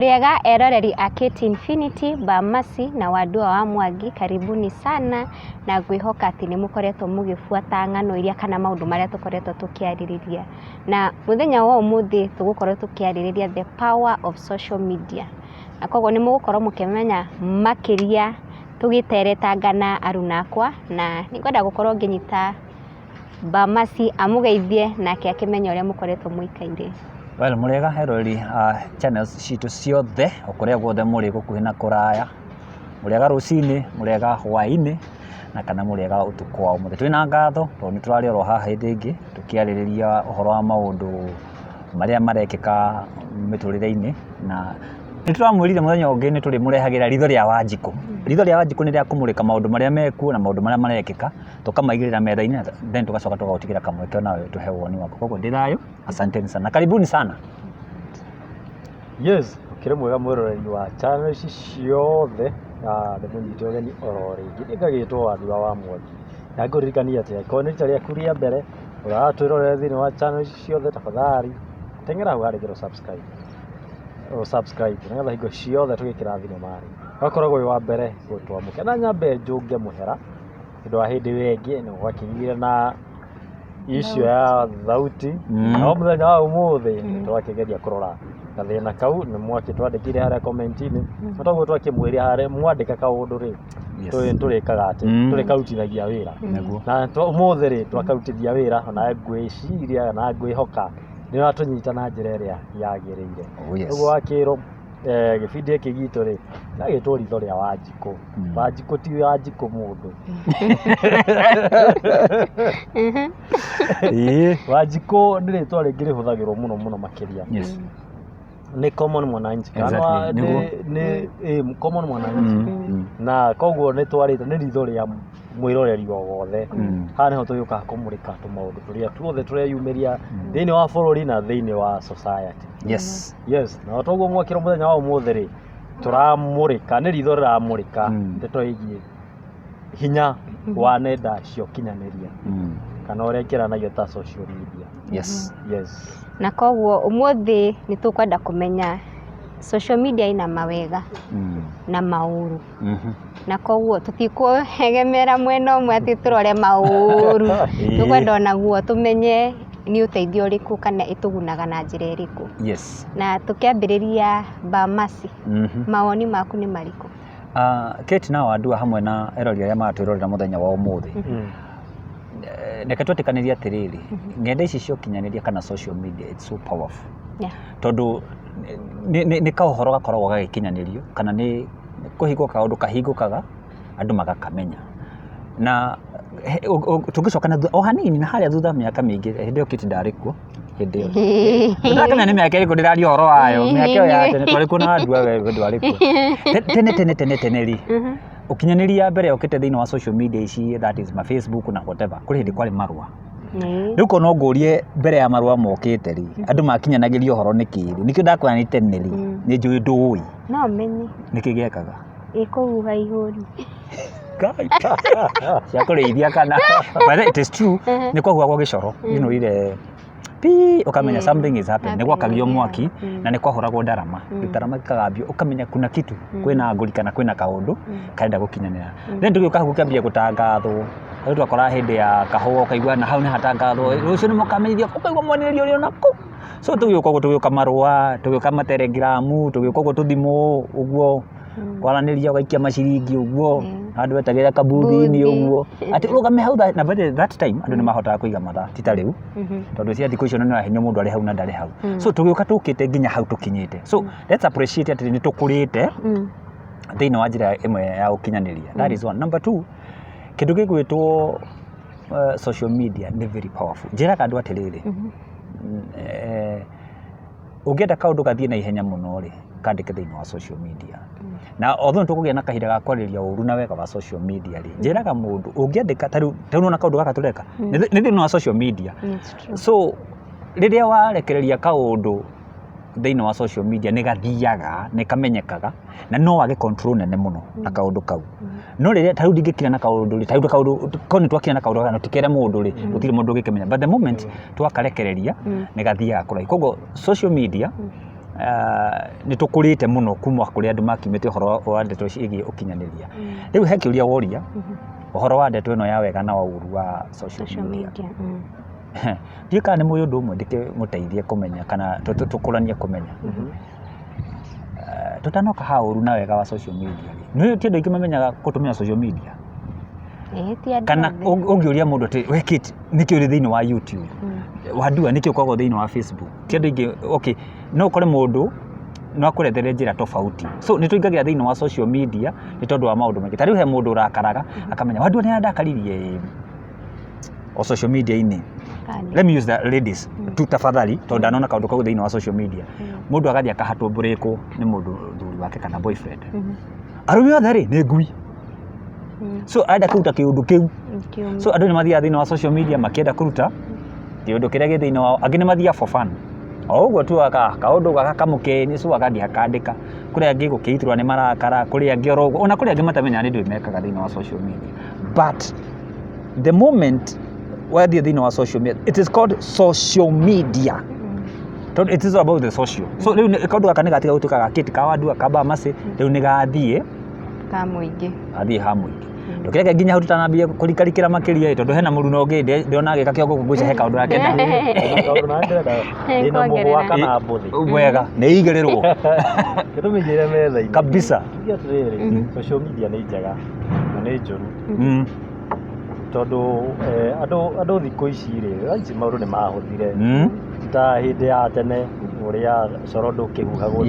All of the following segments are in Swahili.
Riega eroreri a Kate Infinity, Bamasi na Wadua wa Mwangi, karibuni sana na ngwihoka ati ni mukoretwo mugibuata ng'ano iria kana maundu maria tukoretwo tukiaririria. Na muthenya wa umuthi tugukorwo tukiaririria the power of social media. Na koguo ni mugukorwo mukimenya makiria tugiteretangana aruna akwa, na nikwenda gukorwo nginyita Bamasi amugeithie nake akimenya uria mukoretwo muikaire. Well, murega herori channels citu ciothe okuria guothe muri gukuhi na kuraya, murega rucini, murega hwaini na kana murega utuku wa umuthi. Twina ngatho tondu ni turari oro haha hindi ingi tukiaririria uhoro wa maundu maria marekeka miturire-ini, na ni turamwirire muthenya ungi ni turi murehagira ritho ria Wanjiku. Ritho ria Wanjiku ni ria kumurika maundu maria mekuo na maundu maria marekeka, tukamaigirira metha-ini, then tugacoka tugautigira kamweke nawe tuhe woni wako. Koguo ndirayo, asanteni sana, karibuni sana. Yes, ukire mwega mwiroreri wa channel ici ciothe nĩ mũnyite ũgeni oro rĩngĩ ngagĩtwo Wadua wa Mwangi, na ngũririkania atĩ angĩkorwo nĩ rita rĩaku rĩa mbere ũratwĩrorera thĩinĩ wa channel ici ciothe, tafadhali teng'era hau harĩa subscribe nĩgetha hingo ciothe tũgĩkĩra thinema-rĩ ũgakoragwo wĩ wa mbere gũtwamũkĩra. Na nyambe njũnge mũhera ũndũ wa hĩndĩ ĩyo ĩngĩ nĩ gwakĩgire na issue ya thauti, no mũthenya wa ũmũthĩ twakĩgeria kũrora gathĩna kau, nĩ mwakĩtwandĩkire harĩa comment-inĩ, na toguo twakĩmwĩria harĩa mwandĩka kaũndũ-rĩ tũrĩkaga atĩ tũrĩkarutithagia wĩra, na ũmũthĩ-rĩ twakarutithia wĩra, ona ngwĩciria na ngwĩhoka nĩ watũnyita na njĩra ĩrĩa yagĩrĩire. Ũguo wakĩrwo gĩbindi gĩkĩ gitũ-rĩ gĩagĩtwo ritho rĩa Wanjiku. Wanjiku ti Wanjiku mũndũ. Wanjiku nĩ rĩtwa rĩngĩ rĩhũthagĩrwo mũno mũno makĩria, nĩ common mwananchi, nĩ common mwananchi, na koguo nĩ twarĩte nĩ ritho rĩa mwĩroreri o wothe. Haha nĩho tũgĩũkaga kũmũrĩka tũmaũndũ tũrĩa tuothe tũreyumĩria thĩinĩ wa bũrũri na thĩinĩ wa society. Yes, na toguo mwakĩrwo mũthenya wa ũmũthĩ-rĩ tũramũrĩka, nĩ ritho rĩramũrĩka ndeto ĩgiĩ hinya wa nenda cia ũkinyanĩria kana ũrĩa ĩkĩranagio ta social media. Yes. Na koguo umuthi ni tukwenda kumenya social media ina mawega na mauru. Na koguo tutikuhegemera mwena umwe ati turore mauru, tukwenda onaguo tumenye ni uteithio uriku kana itugunaga na njira iriku. Yes. Na tukiambiriria Bamasi, mawoni maku ni mariku? Kate na Wadua hamwe na erori aria matwirorera muthenya wa umuthi, reke twetikanĩrie atĩrĩrĩ, ng'enda ici cia ũkinyanĩria kana social media, it's so powerful. Tondu nĩ kaũhoro gakoragwo gagĩkinyanĩrio, kana nĩ kũhingwo kaũndũ kahingũkaga andũ magakamenya. Na tũngĩcoka na o hanini na harĩa thutha mĩaka mĩingĩ, hĩndĩ ĩyo Kate ndarĩ kuo, hĩndĩ ĩyo ndĩrakamenya nĩ mĩaka ĩrĩkũ ndĩraria ũhoro wayo, mĩaka ĩyo ya tene twarĩ kuo na Wadua ndwarĩ kuo tene-rĩ. Ukinyanĩria mbere ũkĩte thĩinĩ wa social media ici, that is my Facebook na whatever, kũrĩ hĩndĩ kwarĩ marũa. Rĩu ko no ngũrie mbere ya marũa mokĩte-rĩ, andũ makinyanagĩria ũhoro nĩkĩ? Nĩkĩo ndakwĩra nĩ tene-rĩ, nĩ njũĩ ndũĩ no menye nĩkĩ gĩekaga ĩkũhuha ihũri cia kũrĩithia kana, but it is true, nĩ kwahuhagwo gĩcoro, ile ukamenya something is happening, nĩ gwakagio mwaki na nĩ kwahũragwo ndarama, ndarama ikagambio, ukamenya kuna kitu, kwĩna ngũri kana kwĩna kaũndũ karenda gũkinyanĩra. Then tũgĩũka hau gũkĩambia gũtangathwo, rĩu twakora hĩndĩ ya kahũa ũkaigua na hau nĩ hatangathwo, rũciũ nĩ mũkamenyithio, ũkaigua mwanĩrĩrio ũrĩ onakũ. So tũgĩũka marũa, tũgĩũka matelegramu, tũgĩũka ũguo tũthimũ ũguo, kwaranĩria ũgaikia maciringi ũguo, andũ etagĩra kabuthi-inĩ ũguo, atĩ ũrũgame hau. Na by that time andũ nĩ mahotaga kũiga mathaa, ti ta rĩu, tondũ cia thikũ icio nĩ ũrahinywo mũndũ arĩ hau na ndarĩ hau. So tũgĩũka tũkĩte nginya hau tũkinyĩte. So let's appreciate atĩ nĩ tũkũrĩte thĩinĩ wa njĩra ĩmwe ya ũkinyanĩria. That is one. Number two, kĩndũ gĩgwĩtwo social media nĩ very powerful. Njĩraga andũ atĩrĩrĩ, ũngĩenda kaũndũ gathiĩ na ihenya mũno-rĩ, kandĩke thĩinĩ wa social media. Na although tũkũgĩa na kahinda ga kwarĩria ũru na wega wa social media-rĩ, njĩraga mũndũ ũngĩandĩka tarĩu na kaũndũ gaka tũreka nĩ thĩinĩ wa social media. So rĩrĩa warekereria kaũndũ thĩinĩ wa social media nĩ gathiaga, nĩ kamenyekaga, na no wage control nene mũno na kaũndũ kau. No rĩrĩa tarĩu ndingĩkinya na kaũndũ-rĩ, tarĩu kaũndũ ko nĩ twakinya na kaũndũ kana tũkere mũndũ-rĩ, gũtirĩ mũndũ ũngĩkĩmenya, but the moment twakarekereria nĩ gathiaga kũraihu. Koguo social media nĩ tũkũrĩte mũno kuma kũrĩ andũ makiumĩte ũhoro wa ndeto ciĩgiĩ ũkinyanĩria. Rĩu he kĩũria woria ũhoro wa ndeto ĩno ya wega na ũũru wa social media. Ndiũĩ kana nĩ mũĩ ũndũ ũmwe ndĩkĩmũteithie kũmenya kana tũkũranie kũmenya. Tũtanoka ha ũũru na wega wa social media. Nĩ ti andũ aingĩ mamenyaga gũtũmĩra social media. Kana ũngĩũria mũndũ atĩ wekĩte nĩkĩ ũrĩ thĩinĩ wa YouTube, wandua nĩkĩ ũkoragwo thĩinĩ wa Facebook. Ti andũ aingĩ, okay, no ũkore mũndũ no akũrethere njĩra tofauti. So nĩ tũingagĩra thĩinĩ wa social media nĩ tondũ wa maũndũ maingĩ. Ta rĩu he mũndũ ũrakaraga akamenya wandua nĩ andakaririe o social media-inĩ. Let me use the ladies tu tafadhali tondũ ndanona kaũndũ kau thĩinĩ wa social media. Mũndũ agathiĩ akahatwo breakwo nĩ mũndũ thuri wake kana boyfriend. Arũme othe rĩ nĩ ngui. So arenda kũruta kĩũndũ kĩu. So andũ nĩ mathiaga thĩinĩ wa social media makĩenda kũruta kĩũndũ kĩrĩa gĩ thĩinĩ wao. Angĩ nĩ mathiaga for fun. O ũguo tu kaũndũ gakamũkenia so agathiĩ akandĩka. Kũrĩa angĩ gũkĩitũrwo nĩ marakara, kũrĩa angĩ oro ũguo. Ona kũrĩa angĩ matamenyaga nĩ ndũĩ mekaga thĩinĩ wa social media. But the moment wathiĩ thĩinĩ wa social media, it is called social media. It is about the social. So rĩu kaũndũ gaka nĩ gatiga gũtuĩka gakĩti ka wandua kamba mase rĩu nĩ gathiĩ ka mũingĩ. Athiĩ ha mũingĩ. Ndũkĩreke nginya hau tutanambia kũrikarikĩra makĩria tondũ hena mũruno ũngĩ ndĩona agĩka kĩongo kũngũica he kaũndũ gake nda. Kaũndũ na ndĩrenda ĩna mũhwa kana mbũthĩ. Wega nĩ igĩrĩrwo. Kĩrũmĩrĩre metha-inĩ. Kabisa. Tuge atĩrĩrĩ, social media nĩ njega na nĩ njũru. Tondũ andũ thikũ ici rĩ, ici maũndũ nĩ mahũthire. Ta hĩndĩ ya tene ũrĩa coro ndũkĩhuhagwo.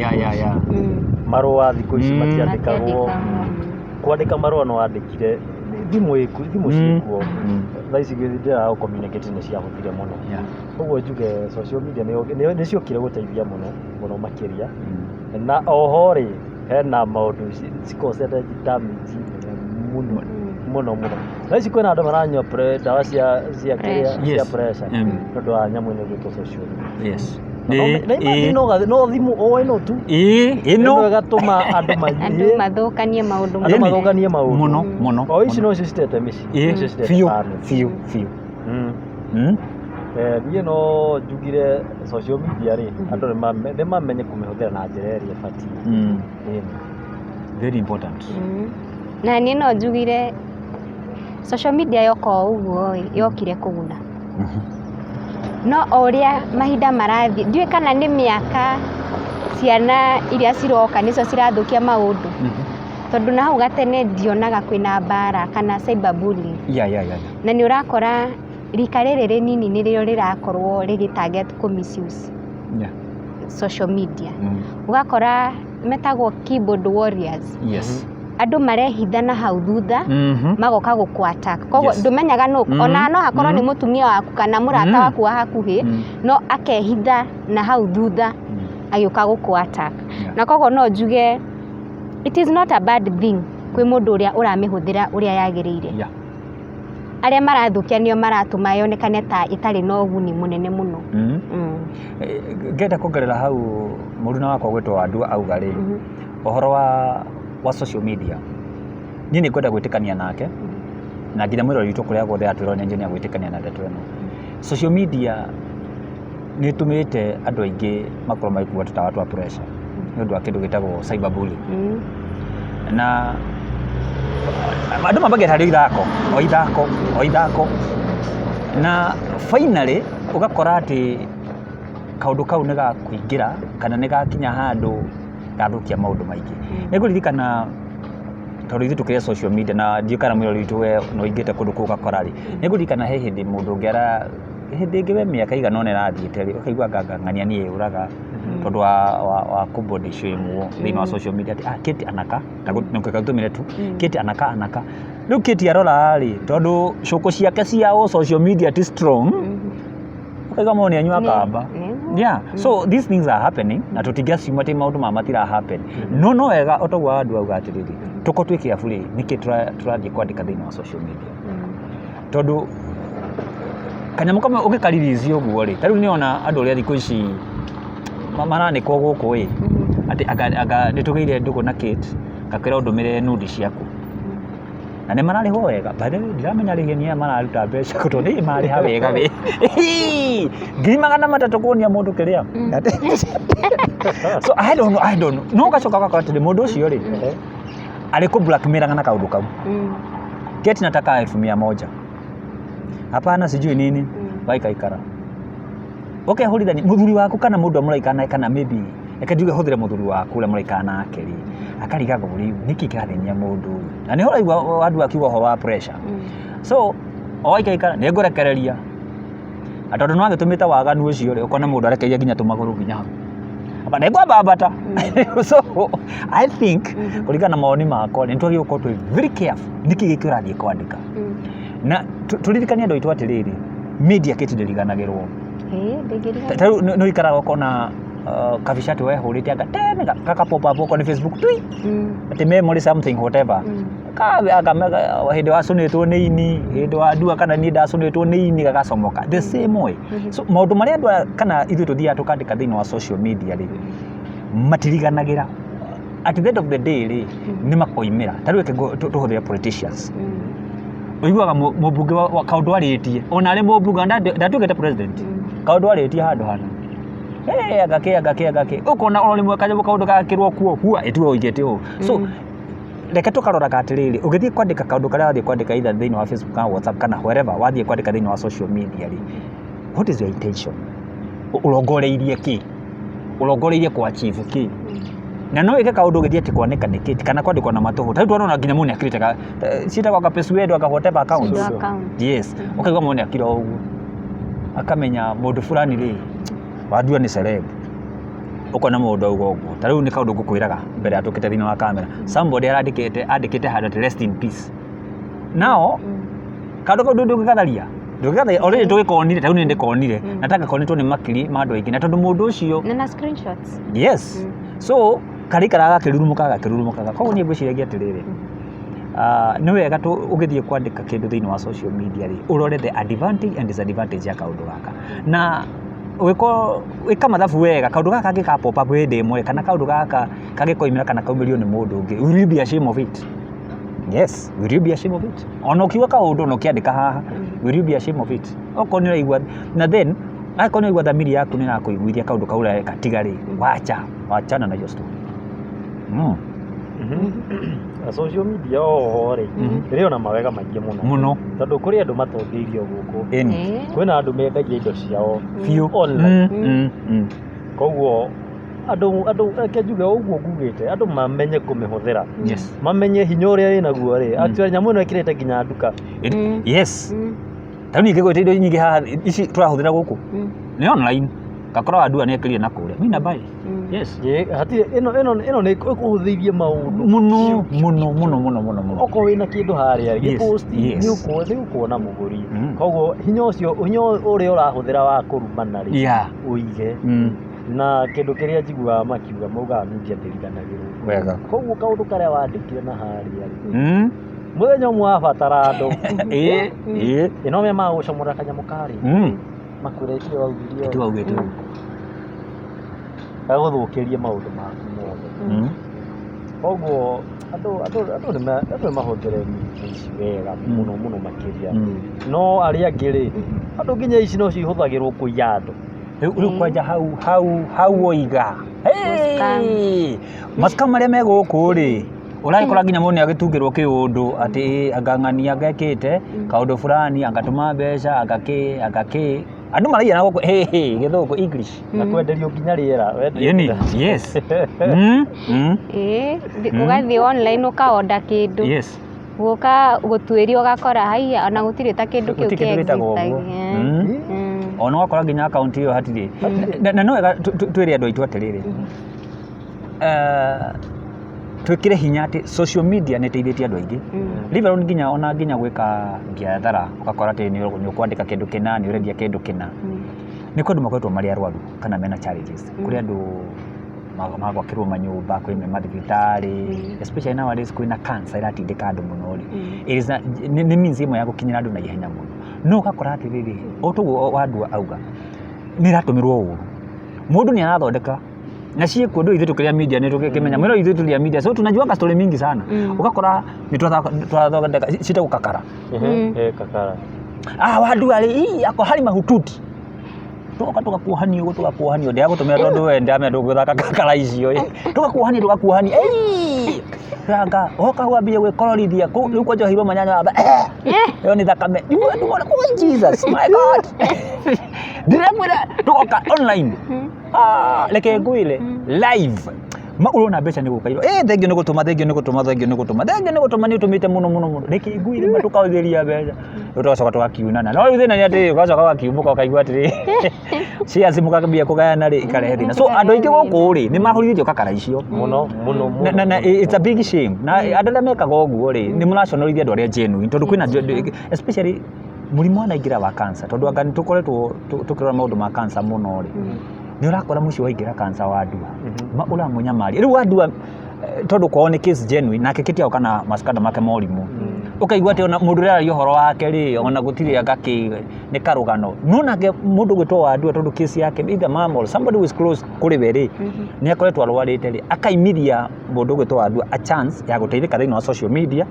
Marũa thikũ ici matiandĩkagwo. Kwandĩka marũa no wandĩkire thimũ ciĩkuo. Thaa ici njĩra ya communicate nĩ ciahũthire mũno. Ũguo njuge social media nĩ ciokire gũteithia mũno makĩria. Na oho rĩ hena maũndũ cikosete damage mũno. Thaa ici kwĩna andũ maranyua ndawa cia pressure tondũ wa nyamũ ĩno ĩgwĩtwo social media. No thimũ o ĩno tu ĩno ĩgatũma andũ mathũkanie maũndũ mũno. O ici no citete mĩciĩ biũ. Niĩ no njugire social media rĩ andũ nĩ mamenye kũmĩhũthĩra na njĩra ĩrĩa ĩbatiĩ. Very important. Na niĩ no njugire social media yoka ũguo yokire kũguna. No ũrĩa mahinda marathiĩ ndiũĩ kana nĩ mĩaka ciana iria ciroka nĩcio cirathũkia maũndũ. Tondũ na hau gatene ndionaga kwĩna mbara kana cyber bullying. Na nĩ ũrakora rika rĩrĩ rĩnini nĩrĩo rĩrakorwo rĩgĩtarget misuse social media. Ũgakora metagwo keyboard warriors. Andũ marehithana hau thutha magoka gũkũ-attack. Koguo ndũmenyaga ona no hakorwo nĩ mũtumia waku kana mũrata waku wa hakuhĩ no akehitha na hau thutha agĩũka gũkũ-attack. Na koguo no njuge it is not a bad thing kwĩ mũndũ ũrĩa ũramĩhũthĩra ũrĩa yagĩrĩire. Arĩa marathũkia nĩo maratũma yonekane ta ĩtarĩ na ũguni mũnene mũno. Ngenda kuongerera hau mũruna wakwa gwĩtwo Wandua auga rĩ ũhoro wa social media. Niĩ nĩ ngwenda gwĩtĩkania nake na nginya mwĩrori witũ kũrĩa guothe atwĩrwo nĩ gwĩtĩkania na ndeto ĩno. Social media nĩ tũmĩte andũ aingĩ makorwo magĩkua tũtawa twa pressure nĩ ũndũ wa kĩndũ gĩtagwo cyber bullying. Na andũ mambagĩra o ithako na finally ũgakora atĩ kaũndũ kau nĩ gakũingĩra kana nĩ gakinya handũ gathũkia maũndũ maingĩ. Nĩ ngũririkana tondũ ithuĩ tũkĩrĩ social media na ndiũĩ kana mwĩrori witũ we no ingĩte kũndũ kũu gakora rĩ. Nĩ ngũririkana he hĩndĩ mũndũ ũngĩ hĩndĩ ĩngĩ we mĩaka igana ũna ĩrathiĩte rĩ ũkaigua ngangania niĩ ũraga tondũ wa keyboard issue ĩmwe thĩinĩ wa social media atĩ Kate Anaka tũmĩre tu Kate Anaka. Rĩu Kate arora rĩ tondũ cũkũ ciake cia social media ti strong ũkaiga mũndũ nĩ anyua kamba. So these things are happening na tũtingĩaciuma atĩ maũndũ maya matira happen. No wega o toguo Wandua auga atĩrĩrĩ tũkorwo twĩ careful nĩkĩ tũrathiĩ kwandĩka thĩinĩ wa social media. Tondũ kanyamũ kamwe ũngĩkaririci ũguo rĩ ta rĩu nĩona andũ ũrĩa thikũ ici maranĩkwo gũkũ ĩ atĩ nĩ tũgĩire ndũgũ na Kate ngakwĩra ũndũmĩre nude ciaku na nĩ mararĩhwo wega by the way ndiramenya rĩgenia mararuta mbeca tondũ nĩ marĩha wega we 300,000 kuonia mũndũ kĩrĩa so I don't know no gacoka gakora atĩ mũndũ ũcio rĩ aliko blackmailanga na kaundu kau keti nataka 100,000 hapana sijui nini waikaikara okay holidani muthuri waku kana mundu amuraikana kana maybe ekadiuga huthire muthuri waku ule muraikana nake ri akariga guri niki kirathenia mundu na ni horaigwa wandu akiuga ho wa pressure so waikaikara ni ngorekereria atondu no agitumita waganu ucio ri ukona mundu arekeria nginya tumaguru nginya aba nego babata so I think kuringana na maoni makwa ni twagi ukorwo very careful niki gikirathie kwandika na turirikania ndo itwa atiriri media kiti ndiriganagirwo ndingiriganagirwo no ikaraga ukona kabishati we hurite anga tene kaka pop up on Facebook tui ati memory something whatever aga hindi wasunitwo ni ini hindi wa ndua kana ni ndasunitwo ni ini gagacomoka the same way so maundu maria andu kana ithu tuthia tukandika thiini wa social media ri matiriganagira at the end of the day ri ni makoimira tariwe tuhuthira politicians uiguaga mubunge wa kaundu aritie ona ari mubunge ndatugete president kaundu aritie handu hana agake ukona ona rimwe kaje kaundu gakirwo kuo hua etiwe oigete o so reke tukarora katiriri ugithie kwandika kaundu karia wathie kwandika either thiini wa Facebook kana WhatsApp kana wherever wathie kwandika thiini wa social media ri what is your intention urongoreirie ki urongoreirie kwa achieve ki na no ike kaundu githie ti kwanika nikiti kana kwandikwa na matuhu tatu tuona nginya mune akirite ka sita kwa password aka whatever account yes ukaigwa mune akira ugu akamenya mundu fulani ri wadua ni celeb ukona mundu ugo ugo tariu ni kaundu ngukwiraga mbere atukite thini wa kamera somebody andikite hard rest in peace now kaundu kaundu ndukatharia already tugikonire tariu ni ndikonire nataka konetwo ni makiri mandu aingi na tondu mundu ucio na screenshots yes so karikaraga kirurumukaga koguo ni ngwiciragia atiriri ni wega tu ugithie kwandika kindu thiini wa social media ri urore the advantage and disadvantage ya kaundu gaka na wika mathabu wega kaundu gaka gika pop up hinde imwe kana kaundu gaka kagikoimira kana kaumirio ni mundu ungi will you be ashamed of it yes will you be ashamed of it ona ukiwa kaundu no kiandika haha will you be ashamed of it okoni raigwa na then akoni raigwa thamiri yaku ni nakuiguithia kaundu kaura katigari wachana na hiyo story social media ori iri ona mawega maingi muno tondu kuri andu matongeirio guku kwina andu mendagia indo ciao online koguo andu akenjuga uguo ngugite andu mamenye kumihuthira mamenye hinya uria inaguo ri actually nyamu ino ikirite nginya nduka yes tani ikigwite indo nyingi haha ici turahuthira guku ni online gakora andu ani akiria na kuria mina bai yes hati ino ni kuhuthirie maundu muno oko wina kindu haria gipost ni ukuona muguri koguo hinya ucio uria urahuthira wa kurumana ri uige na kindu kiria njiguaga makiuga maugaga media ndiriganagirwo wega koguo kaundu karia wandikire na haria ri muthenya umwe wabatara andu ino me magucomora kanyamu kari makuretie waugire aguthukirie maundu maku mothe koguo andu ni mahuthire ici wega muno makiria no aria angi ri andu nginya ici no cihuthagirwo kuiya andu riu kwanja hau oiga masika maria meguku ri uragikora nginya mundu agitungirwo kiundu ati angang'ania ngekite kaundu fulani angatuma mbeca agaki andu maraia na guku githuku English na kwenderio nginya riera yani yes ugathi online ukaorder kindu guka gutwirio ugakora haiya ona gutire ta kindu kiu ona wakora nginya account iyo hatire na no wega twire andu aitu atiriri twikire hinya ati social media ni teithitie andu aingi live nginya gwika biathara ukakora ati ni ukwandika kindu kina ni urendia kindu kina ni kundu makwetwo mari arwaru kana mena challenges kuri andu magwakirwo manyumba kuri mathibitari especially nowadays kwina cancer iratindika andu muno ri ni means imwe ya gukinyira andu na ihenya muno no ukakora ati riri otugo wandu auga ni ratumirwo uru mundu ni arathondeka na ciĩkuo ndũ ithuĩ tũkĩrĩa media nĩ tũkĩmenya mwĩrĩ ithuĩ tũrĩa media so tunajuanga story mingi sana ũgakora nĩ twathondeka cita gũkakara kakara wandu arĩ ako hari mahututi tugakuohanio ndĩa gũtũmĩra tondũ wenda menda gũthaka kakara icio tugakuohania ranga oka wambie gwĩkororithia rĩu kwanja hiro manyanya amba ĩyo nĩ thakame Jesus my God ndĩremwĩra tũgoka online reke ngwĩre live urona mbeca nĩ gũkairwo thengio nĩ gũtũma nĩ ũtũmĩte mũno reke ngwĩre matukauthĩria mbeca tũgacoka tũgakiunana no rĩu thĩna nĩ atĩ ũgacoka ũgakiumũka ũkaigua atĩrĩ shares mũkambia kũgayana rĩ ikarehe thĩna so andũ aingĩ gũkũ rĩ nĩ mahũrithĩtio kakara icio mũno na it's a big shame na andũ arĩa mekaga ũguo rĩ nĩ mũraconorithia andũ arĩa genuine tondũ kwĩna especially mũrimũ wanaingĩra wa cancer tondũ anga nĩ tũkoretwo tũkĩrora maũndũ ma cancer mũno rĩ nĩ ũrakora mũcio waingĩra cancer wa ndua ũramũnyamaria rĩu andua tondũ kwao nĩ case genuine nake kĩtiao kana maskanda make morimũ ũkaigua atĩ ona mũndũ ũrĩa araria ũhoro wake rĩ ona gũtirĩ anga nĩ karũgano no nake mũndũ gwĩtwo wa ndua tondũ case yake either mom or somebody who is close kũrĩ we rĩ nĩ akoretwo arwarĩte rĩ akaimithia mũndũ gwĩtwo wa ndua a chance ya gũteithĩka thĩinĩ wa social media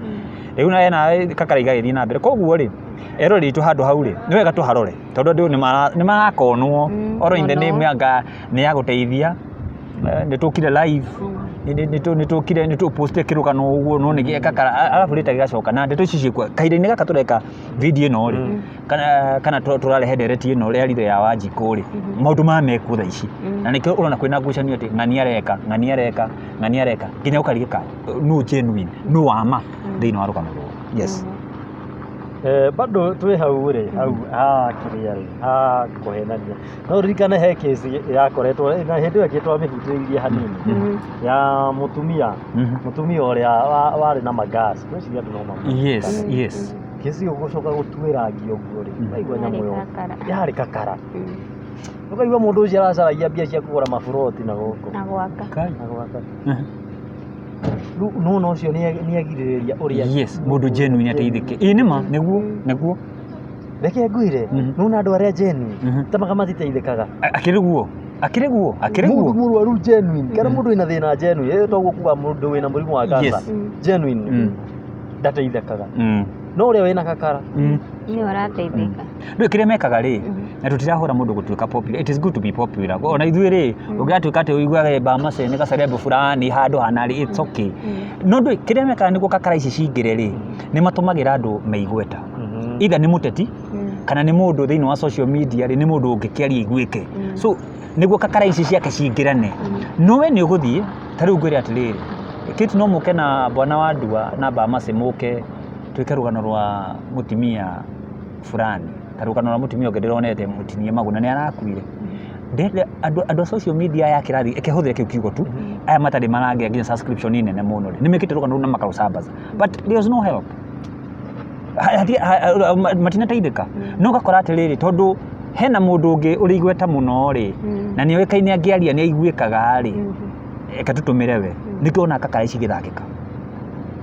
rĩu na ena kakara igagĩthiĩ na mbere koguo rĩ ero ritũ handũ hau rĩ nĩ wega tũharore tondũ andũ nĩ marakonwo oro in the name anga nĩ ya gũteithia nĩ tũkire live nĩ tũposte kĩrũgano ũguo no nĩ kakara alafu rĩta gĩgacoka na ndeto ici ciĩkuo kahinda-inĩ gaka tũreka video ĩno rĩ kana tũrarehe ndereti ĩno rĩa ritho ya Wanjikũ rĩ maũndũ mamekuo thaa ici na nĩkĩo ũrona kwĩna ngucanio atĩ ng'ani areka nginya ũkarigĩka no genuine no wama thĩinĩ wa rũgano rũu yes bado twĩ hau rĩ hau kĩrĩa rĩ kũhenania no ririkane he case yakoretwo na hĩndĩ ĩyo ĩgĩtwo mĩhutĩrĩirie hanini ya mũtumia ũrĩa warĩ na magas gwĩciria andũ no yes yes kesi ũgũcoka gũtuĩrangia ũguo rĩ waigua nyamũ ĩyo yarĩ kakara ũkaigua mũndũ ũcio aracaragia mbia cia kũgũra maburoti na gũkũ na gwaka no ũcio nĩ agirĩrĩria ũrĩa yes mũndũ genuine ateithĩke nĩma nĩguo reke ngwĩre nona andũ arĩa genuine tamaga matiteithĩkaga akĩrĩ guo mũndũ mũrwaru genuine kana mũndũ wĩna thĩna genuine toguo kuga mũndũ wĩna mũrimũ wa cancer genuine ndateithĩkaga no ũrĩa wĩna kakara nĩ ũrateithĩka rĩu kĩrĩa mekaga rĩ na tũtirahũra mũndũ gũtuĩka popular it is good to be popular ona ithuĩ rĩ ũngĩatuĩka atĩ ũiguaga Bamase nĩ gacarembo fulani handũ hana rĩ it's okay no ndũ kĩrĩa mekaga nĩguo kakara ici cingĩre rĩ nĩ matũmagĩra andũ meigweta either nĩ mũteti kana nĩ mũndũ thĩinĩ wa social media rĩ nĩ mũndũ ũngĩkĩaria iguĩke so nĩguo kakara ici ciake cingĩrane no we nĩ ũgũthiĩ ta rĩu ngwĩre atĩrĩrĩ kĩtu no mũke na bwana wa ndua na Bamase mũke twĩke rũgano rwa mũtumia fulani ta rũgano rwa mũtumia ũngĩ ndĩronete mũtinie maguna nĩ arakuire andũ a social media ya kĩrathi ĩkĩhũthĩra kĩu kiugo tu aya matarĩ marangĩa nginya subscription nene mũno nĩ mekĩte rũgano rũu na makarũcambaza but there was no help matinateithĩka no gakora atĩrĩrĩ tondũ hena mũndũ ũngĩ ũrĩ igweta mũno rĩ na nĩ oĩkaine angĩaria nĩ aiguĩkaga rĩ eka tũtũmĩre we nĩkĩo ona kakara ici gĩthakĩka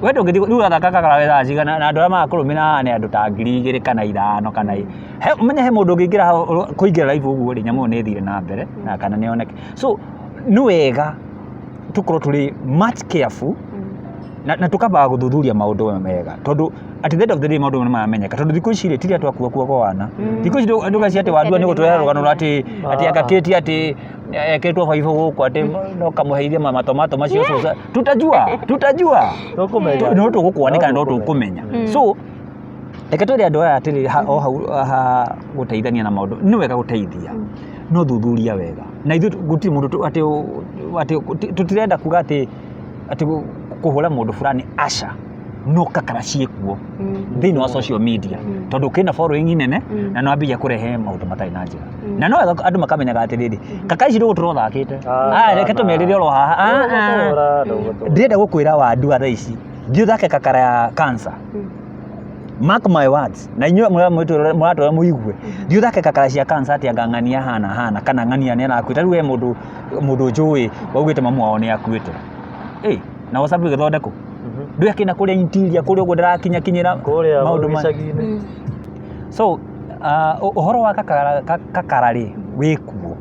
wendo ngĩthi rĩu athaka kakara wetha cigana na andũ arĩa makũrũmĩra nĩ andũ ta 2,000 kana 5 kana menye he mũndũ ũngĩingĩra kũingĩra live ũguo rĩ nyamũ nĩ thire na mbere na kana nĩ oneke so nĩ wega tũkorwo tũrĩ much careful na tũkambaga gũthuthuria maũndũ mega tondũ at the end of the day maũndũ nĩ maramenyeka tondũ thikũ ici rĩ tiria twakua kwa wana thikũ ici andũ gaci atĩ wandua nĩ gũtwara rũgano atĩ akakĩti atĩ eketwo baibũ gũkũ atĩ no kamũheithie matomato macio tutajua no tũgũkwanĩka no tũkũmenya so reke twĩre andũ aya atĩrĩ o hau gũteithania na maũndũ nĩ wega gũteithia no thuthuria wega na ithuĩ gũtirĩ mũndũ atĩ tũtirenda kuga atĩ kũhũra mũndũ fulani aca no kakara ciĩkuo thĩinĩ wa social media tondũ kĩna following nene na no ambia kũrehe maũndũ matarĩ na njĩra na no andũ makamenyaga atĩrĩrĩ kaka ici ndũgũ tũrothakĩte reke tũmerĩre oro haha ndĩrenda gũkwĩra Wandua thaa ici thiĩ ũthake kakara ya cancer mark my words na inyuĩ mũratwara mũigue thiĩ ũthake kakara cia cancer atĩ anga ng'ania hana kana ng'ania nĩ arakuĩte rĩu he mũndũ njũĩ waugĩte mamu wao nĩ akuĩte na WhatsApp ĩgĩthondekwo ndũĩ akĩna kũrĩa interior kũrĩa ũguo ndĩrakinyĩra maũndũ macio so ũhoro wa kakara rĩ wĩkuo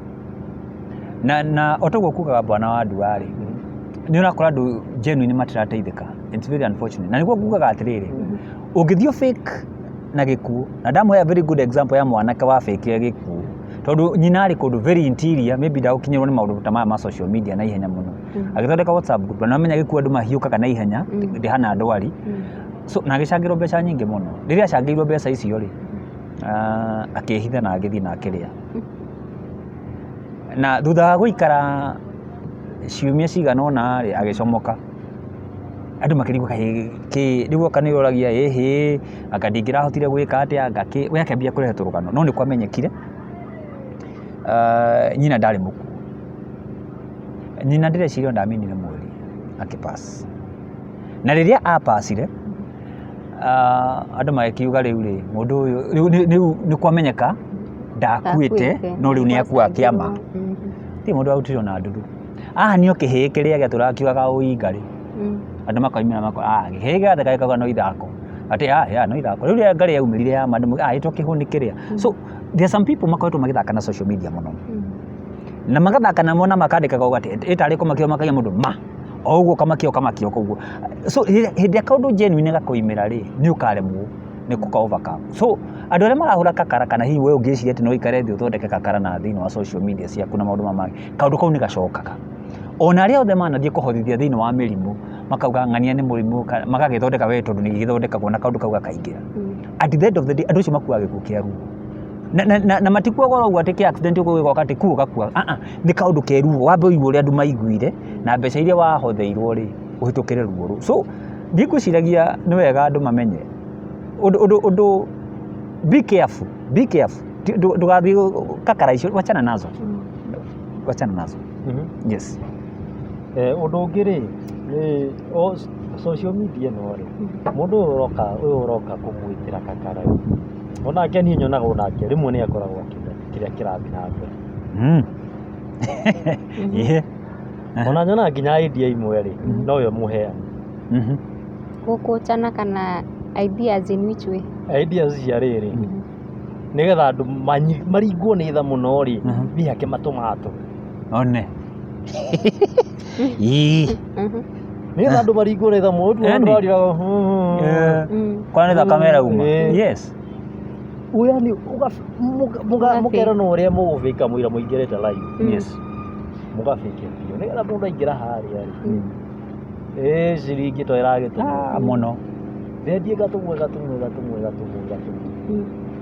na otoguo kugaga bwana wa Duale ni urakora andu genuine matirateithika. It's very unfortunate. Na niguo kugaga atiriri ungithio fake na gikuo, na ndamuhe a very good example ya mwanake wa fake ya gikuo tondu nyina ari kundu very interior, maybe ndagukinyirwo ni maundu ta ma social media na ihenya muno agithondeka WhatsApp group na amenya gikuo andu mahiukaga na ihenya ndihana ndwari so na agicangirwo mbeca nyingi muno. Riria acangirwo mbeca icio ri akihitha na agithii na akiria na thutha wa guikara ciumia cigana ona ri agicomoka. Andu makirigwo ki riu kaniragia akandingirahotire gwika atia ngaki we akambia kurehe turugano no ni kwamenyekire nyina ndari muku. Nyina ndireciria ndamenire mweri akipass na riria apasire andu magikiuga riu ri mundu uyu ni kwamenyeka ndakuite no riu ni akua kiama ti mundu autiro na nduru nio kihi kiria gia turakiugaga uinga ri andu makoimira mako kihi gia thekaga no ithako ati no ithako riu ria ngari yaumirire ya mandu itwo kihuni kiria. So there are some people makoretwo magithaka na social media muno na magathaka na mona makandikaga ugati itari kumakio makagia mundu oguo kamakio koguo. So hindi akaundu genuine gakoimira ri ni ukaremwo ni kuka overcome. So andu aria marahura kakara kana hihi we ungiciria ati no ikare thi uthondeke kakara na thini wa social media ciaku na maundu mamagi kaundu kau ni gacokaga. Ona aria othe manathie kuhothithia thini wa mirimu makauga ng'ania ni murimu magagithondeka we tondu ni githondekagwo na kaundu kau gakaingira. At the end of the day andu acio makuaga gikuo kiaru na matikuaga uguo ati ki accident uguo gwika ati kuo gakua ni kaundu keruo wambe uigwe uria andu maiguire na mbeca iria wahotheirwo ri uhitukire ruo ru. So ndikuciragia ni wega andu mamenye undu be careful ndugathie kakara icio wachana nazo yes. Undu ungi ri ni social media no ri mundu uroka kumwitira kakara onake ni nyonaga onake rimwe ni akoragwo kiria kirathi na mbere ona nyona nginya idea imwe ri no yo muheani gukuchana kana ideas in which way ideas cia riri nigetha andu maringwo ni tha muno ri bihake matomatu one nigetha andu maringwo ni tha muno kwani tha kamera uma yes uyani mukera no uria muguvika muira muingirete live yes mugafike pio nigetha mundu aingira haria ri ciringi to iragitu muno thendie gatumwe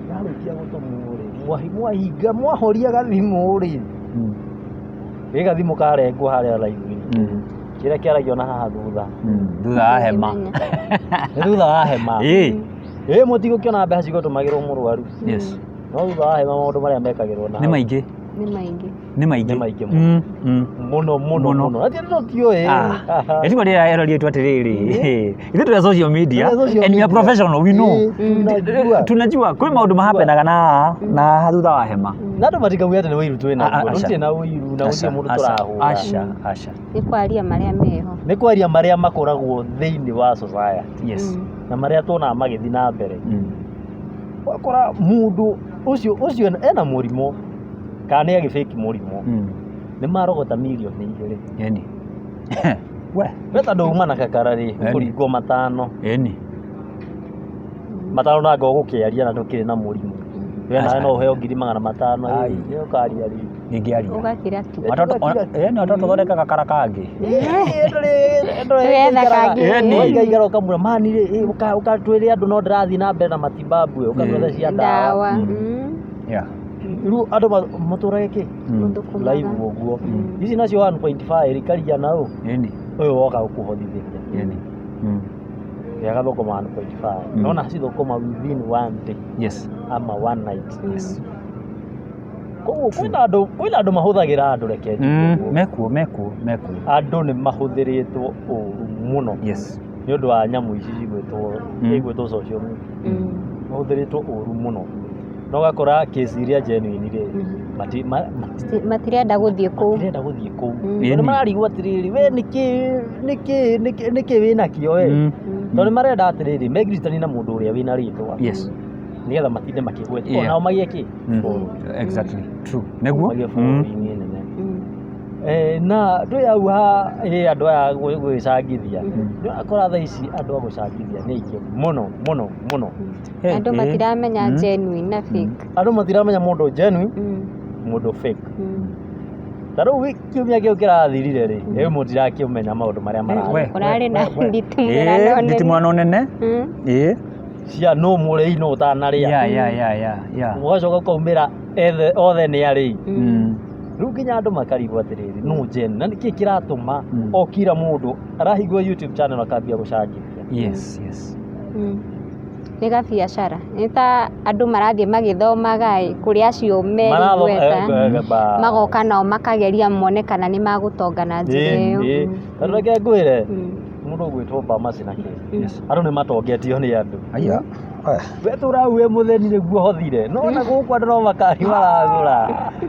narikia gutumuri mwahinga mwahoria gathimu ri gathimu karengwo haria live kiria kiaragio na haha thutha wa hema thutha wa hema mutigo kiona mbeca cigotumagirwo murwaru yes no thutha wa hema maundu maria mekagirwo na ni maingi muno ati ndo tio eti kwa dia erori yetu atiriri ithu twa social media and we are professional we know tunajua kwa maundu mahapenaga na thutha wa hema na ndo matikabuya ati ni wiru twina nti na wiru na ucio mundu turahura asha ni kwaria maria meho ni kwaria maria makoragwo thiini wa society yes na maria tuona magithi na mbere wakora mundu ucio ena murimo kana agifeki murimo ni marogota milioni igiri yani we beta ndo uma na kakara ri kuringo matano na ngo gukiaria na ndukiri na murimo we na no heo 500 ni ukaria ri ningiaria ugakira tu watoto thondeka kakara kangi igaro kamura mani ri ukatwire andu no ndirathi na mbere na matibabu ukamwetha cia ndawa yeah riu andu maturage ki live uguo ici nacio 1.5 rikaria nao uyu woka gukuhothithia ya gathoko ma 1.5 nona cithokoma within one day yes ama one night yes koguo kwina andu mahuthagira andu reke mekuo andu ni mahuthiritwo muno yes ni undu wa nyamu ici igwitwo social media mahuthiritwo uru muno no gakora case iria genuine ri matirenda guthie kuu ni mararigwo atiriri we niki wina kio we tondu marenda atiriri megritani na mundu uria wina ritwa yes nigetha matinde makigwetwo nao magie ki exactly true neguo na ndå yau ha andå aya gwä cangithia nä akora tha ici andå a gå cangithia nä aingä må no andå matiramenya genuine na fake andå matiramenya må ndå genuine må ndå fake ta rä u kiumia kä u kä rathirire rä rä u må tirakä menya maå ndå marä a mararä na nditimå nene cia no må rä i no ũtanarä a ũgacoka ũkaumä ra othe nä arä rä u nginya andå makarigwo atä rä rä no jen na nä kä kä ratå ma o kira må ndå arahingwo YouTube channel akambia gå cangithia nä gabiacara nä ta andå marathiä magä thomaga kå rä acio merigweta magoka nao makageria mone kana nä magå tonga na njä ra ä yo tondå reke ngwä re må ndå å gwä two Bamasi na kä andå nä matongetio nä andå wetå rau wä må theni nä guo hothire nona gå kå andå no makari maragå ra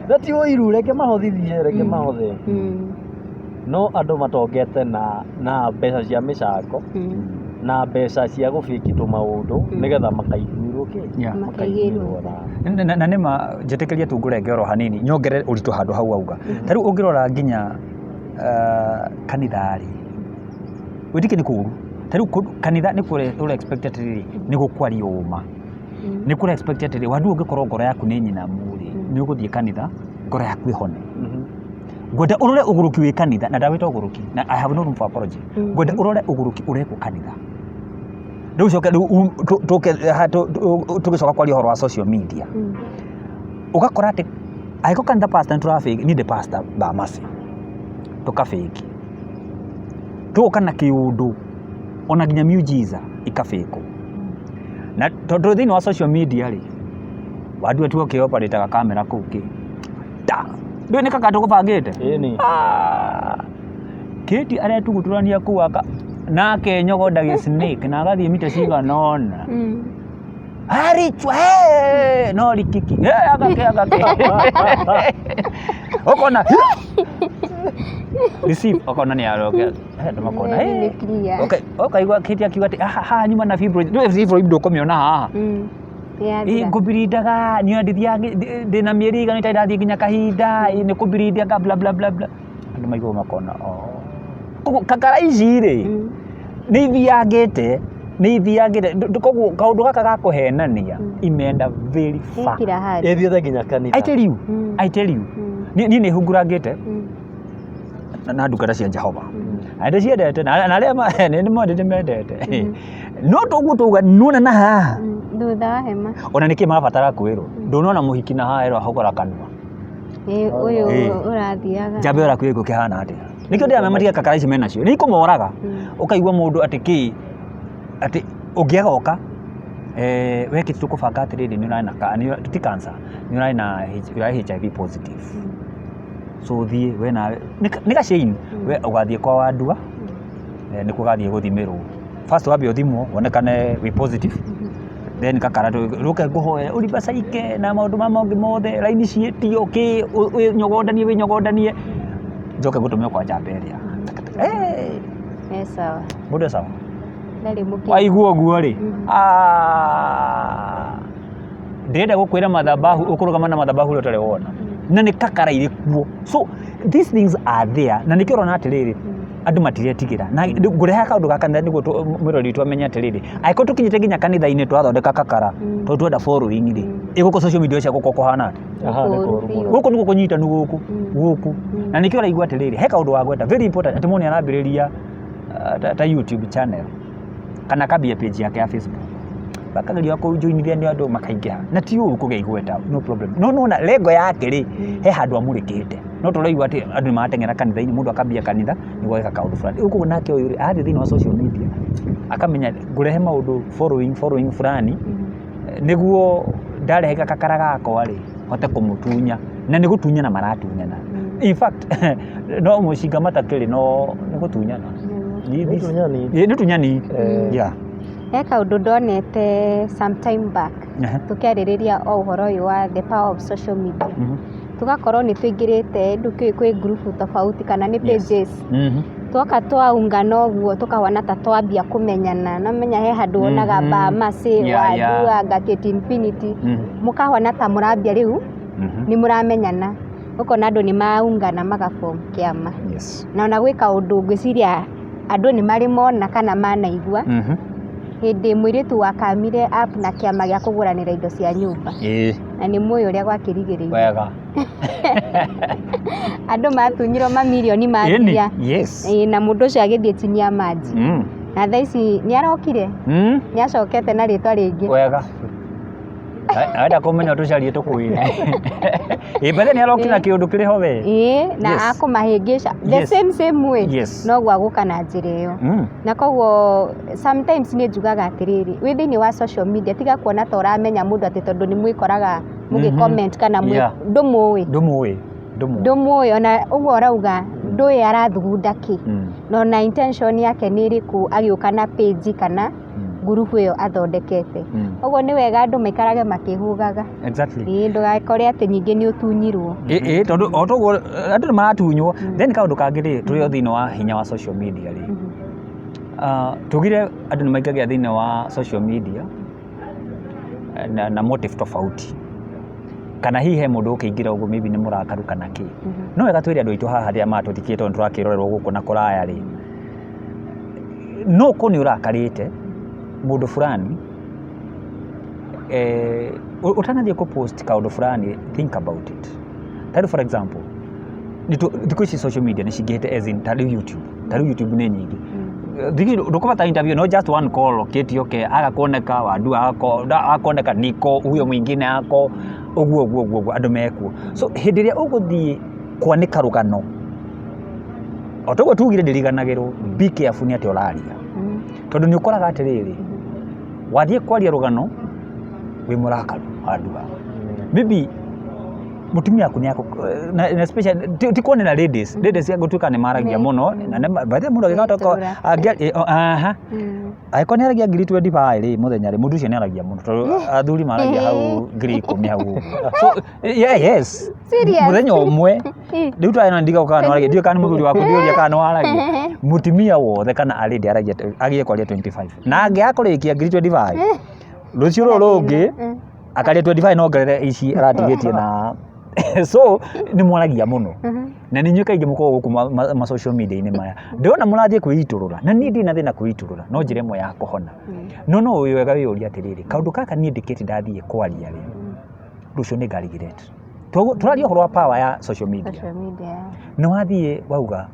na ti å iru reke mahothithie reke mahothe no andå matongete na mbeca cia mä cango na mbeca cia gå bäki tå maå ndå nä getha makaiguirwo na nä ma njä tä kä ria tu ngå renge oro hanini nyongere å ritå handå hau auga ta rä u å ngä rora nginya kanitharä wä tikä nä kå ru ta rä u kanitha nä kå expect atä rä nä gå kwaria å ma nä kå expect atä rä wandu å ngä korwo ngoro yaku nä nyinamu rä nä å gå thiä kanitha ngoro yaku ä hone ngwenda å rore å gå rå ki wä kanitha na ndawä ta å gå rå ki na I have no room for apology ngwenda å rore å gå rå ki å rekwo kanitha rä u coke tå gä coka kwaria å horo wa social media å gakora atä angä kanitha pastor nä tå rabä nä ndä pastor Bamasi tå kabä tå gå kana kä å ndå ona nginya miujiza ikabä kwo na tondå thä inä wa social media rä wandu atuo kä oparä kamera kå u kä ndå nä kakatå gå bangä te kä ti aretugå tå rania kå aka nake nyogonda gä snake na agathiä mita ciganona arichwa no rikiki agake okona receive okona ni aroke ndo makona okaigua kä ti akiuga atä haha nyuma na fibroid ndå komiona haha ngå birindaga nä andithia ndä na mä eri igana itandathiä nginya kahinda nä kå birindianga andå maigua makona kakara ici rä nä ithiangä te koguo kaå ndå gaka ga kå henania imenda very far ethiothe nginya kanitha I tell you niä nä hungurangä te na ndungata cia Jehova ndä ciendete na arä a nä mwendete mendete no tå guo tåuga nuona na haha thutha wa hema ona nä kä marabatara kwä rwo ndå nona må hiki na haerwo hogora kanua å yå å rathiaga njambe ora kwä gå kä hana atä nä kä o ndä ramematia kakara ici menacio nä ikå moraga å kaigua må ndå atä kä atä å ngä agoka wekä tå kå banga atä rä rä nä å ti cancer nä å rarä na HIV positive so thiä we nawe nä gacaini we å gathiä kwa wandua nä kå gathiä gå thimä rwo first wambe å thimwo wonekane wä positive then kakara rå ke ngå hoya å ribacaike na maå ndå mamangä mothe raini ciätio kä nyogondanie wä nyogondanie njoke gå tå me kwa njamba ä rä sawa må ndå sawa ndarä waigua å guo rä ndä renda gå kwä ra mathabahu å kå rå gama na mathabahu å rä a å tarä wona na nä kakara irä kuo so these things are there na nä kä orona atä rä rä andå matiretigä ra na ngå reha kaå ndå gaka nä guo mwä rori witå amenye atä rä rä angä korwo tå kinyä te nginya kanitha-inä twathondeka kakara tondå twenda following rä ä gå kå social media cia gå korwo kå hana atä gå kå nä gå kå nyitanu gå kå na nä kä oraigua atä rä rä he kaå ndå wa gwenda very important atä må nä arambä rä ria ta YouTube channel kana kambia page yake ya Facebook bakageria kå joinithia nä andå makaingä na ti å ru kå gea igweta no problem no nona lengo yake rä he handå amå rä kä te no tå raigua atä andå nä marateng'era kanitha-inä må ndå akambia kanitha nä gweka kaå ndå fulani rä u koguo nake å yå rä athä thä inä wa social media akamenya ngå rehe maå ndå following fulani nä guo ndarehe gakakara gakwa rä hote kå må tunya na nä gå tunyana maratunyana in fact no må cinga matakä rä no nä gå tunyana nä tunyani he kaundu ndonete sometime back tukiaririria o uhoro uyu wa the power of social media tugakorwo ni tuingirite nduki kwi group tofauti kana ni pages twoka twaungana ũguo tukahwana ta twambia kumenyana na menya he handu onaga Bamasi Wadua Gaketi Infinity mukahwana ta murambia riu ni muramenyana ukona andũ nĩ maungana magaform kĩama Yes. na ona gwĩka ũndũ ngwĩciria andũ nĩ marĩ mona kana manaigua hĩndĩ mũirĩtu wakamire app na kĩama gĩa kũgũranĩra indo cia nyũmba na nĩ mũĩ ũrĩa gwakĩrigĩrĩirio Wega. andũ matunyirwo mamirioni ma mbia Yes. na mũndũ ũcio agĩthiĩ chini ya maji na thaa ici nĩ arokire nĩ acokete na rĩtwa rĩngĩ Wega. Aenda kũmenya tũcarie tũkwĩre. But nĩ arokira kĩũndũ kĩrĩ ho we. Na akũmahĩngĩca the same way no gwagũka na njĩra ĩyo na koguo sometimes nĩ njugaga atĩrĩrĩ wĩ thĩinĩ wa social media tiga kuona ta ũramenya mũndũ atĩ tondũ nĩ mwĩkoraga mũgĩ comment kana ndũmũĩ ona ũguo ũrauga ndũĩ arathugunda kĩ no na intention yake nĩ ĩrĩkũ agĩũka na page kana gurupu ĩyo athondekete ũguo nĩ wega andũ maikarage makĩhũgaga ndũgakore atĩ ningĩ nĩ ũtunyirwo tondũ o toguo andũ nĩ maratunywo then kaũndũ kangĩ rĩ tũrĩ o thĩinĩ wa hinya wa social media rĩ tugire andũ nĩ maingagĩra thĩinĩ wa social media na motive tofauti kana hihi he mũndũ ũkĩingĩra ũguo maybe nĩ mũrakaru kana kĩ no wega twĩre andũ aitũ haha arĩa matũthikĩte tondũ tũrakĩrorerwo gũkũ na kũraya rĩ no ko nĩ ũrakarĩte mũndũ fulani utanathiĩ kũpost kaũndũ fulani think about it tari for example thikũ ici social media nĩ cingĩhĩte as in tari YouTube nĩ nyingĩ ndũkũbata interview no just one call okĩtio ke agakuoneka wadu agakuoneka niko huyo mwingine ako ũguo andũ mekuo so hĩndĩ ĩrĩa ũgũthiĩ kwanĩka rũgano o toguo tugire ndĩriganagĩrwo be careful nĩ atĩ ũraria tondũ nĩ ũkoraga atĩrĩrĩ wathiĩ kwaria rũgano wĩ mũrakaru andũ maybe mutumia aku na especially tikuonera ladies gũtuĩka nĩ maragia mũno na baadhi mũndũ agĩgata aiko nĩ aragia ngiri 25 rĩ mũthenya rĩ mũndũ ũcio nĩ aragia mũno tondũ athuri maragia hau ngiri 10 hau so yes mũthenya ũmwe rĩu twana ndiga ũkana aragia ndiga kana mũthuri waku ndĩũria kana waragia mutumia wothe kana already aragia agie kwaria 25 na angĩakũrĩkia ngiri 25 rũciũ rũrũ rũngĩ akaria 25 no ngerere ici aratigĩtie na so nĩ mwaragia mũno na nĩ nyuka ingĩ mũkorwo gũkũ ma social media-inĩ maya ndĩrona mũrathiĩ kwĩitũrũra na niĩ ndina thĩna kwĩitũrũra no njĩra ĩmwe ya kũhona no ũyũ wega wĩyũria atĩrĩrĩ kaũndũ kaka niĩ ndĩkĩte ndathiĩ kwaria rĩ rũciũ nĩ ngarigirete tũraria ũhoro wa power ya social media nĩ wathiĩ wauga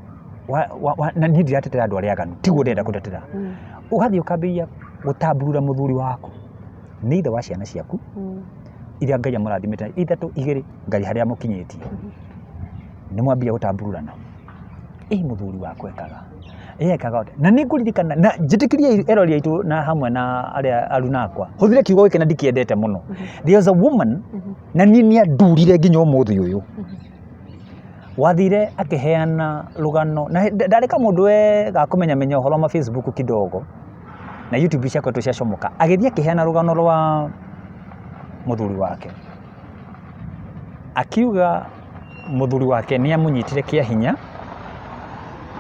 na niĩ ndiratetera andũ arĩa aganu tiguo ndenda gũtetera ũgathiĩ ũkambĩrĩria gũtamburura mũthuri waku nĩ ithe wa ciana ciaku iria Ngai amũrathimĩte ithatũ igĩrĩ Ngai harĩa mũkinyĩtie nĩ mwambia gũtambururana mũthuri wakwa ekaga na nĩ ngũririkana na njĩtĩkĩrie erori aitũ na hamwe na arĩa aruna akwa hũthĩre kiugo gĩkĩ na ndikĩendete mũno there was a woman na niĩ nĩ andurire nginya ũmũthĩ ũyũ wathire akĩheana rũgano na ndarĩ kamũndũ gakũmenya ũhoro ma Facebook kidogo na YouTube ciakwa tũciacomoka agĩthiĩ akĩheana rũgano rwa mũthuri wake akiuga mũthuri wake nĩ amũnyitire kĩa hinya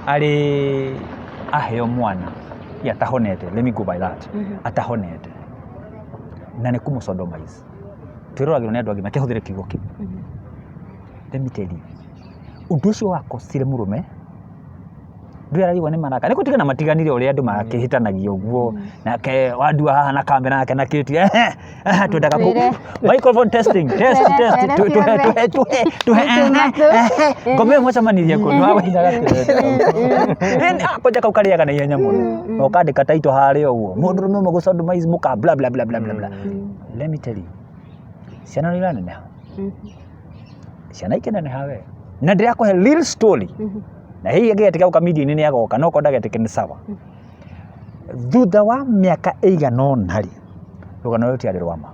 arĩ aheo mwana atahonete let me go by that atahonete na nĩ kũmũsodomize twĩroragĩrwo nĩ andũ angĩ makĩhũthĩra kiugo kĩu let me tell you ũndũ ũcio wakosire mũrũme ndũĩ araigua nĩ maraka nĩ gũtigana matiganire ũrĩa andũ makĩhĩtanagia ũguo nake wandua haha na kamera yake na kĩti twendaga microphone testing test ngome mũcemanirie kũndũ wagũthiaga kũnja kau karĩaga na ihenya mũno na ũkandĩka taito harĩa ũguo mũndũrũme ũmwe gũsodomize mũka bla bla bla bla bla let me tell you ciana nĩ iraneneha ciana ikĩneneha we na ndĩrakũhe real story na hii agĩetika ukamidi-inĩ nĩ agoka no kondaga etĩke nĩ sawa thutha wa mĩaka ĩigana ũna rĩ rũgano rũtiarĩ rwama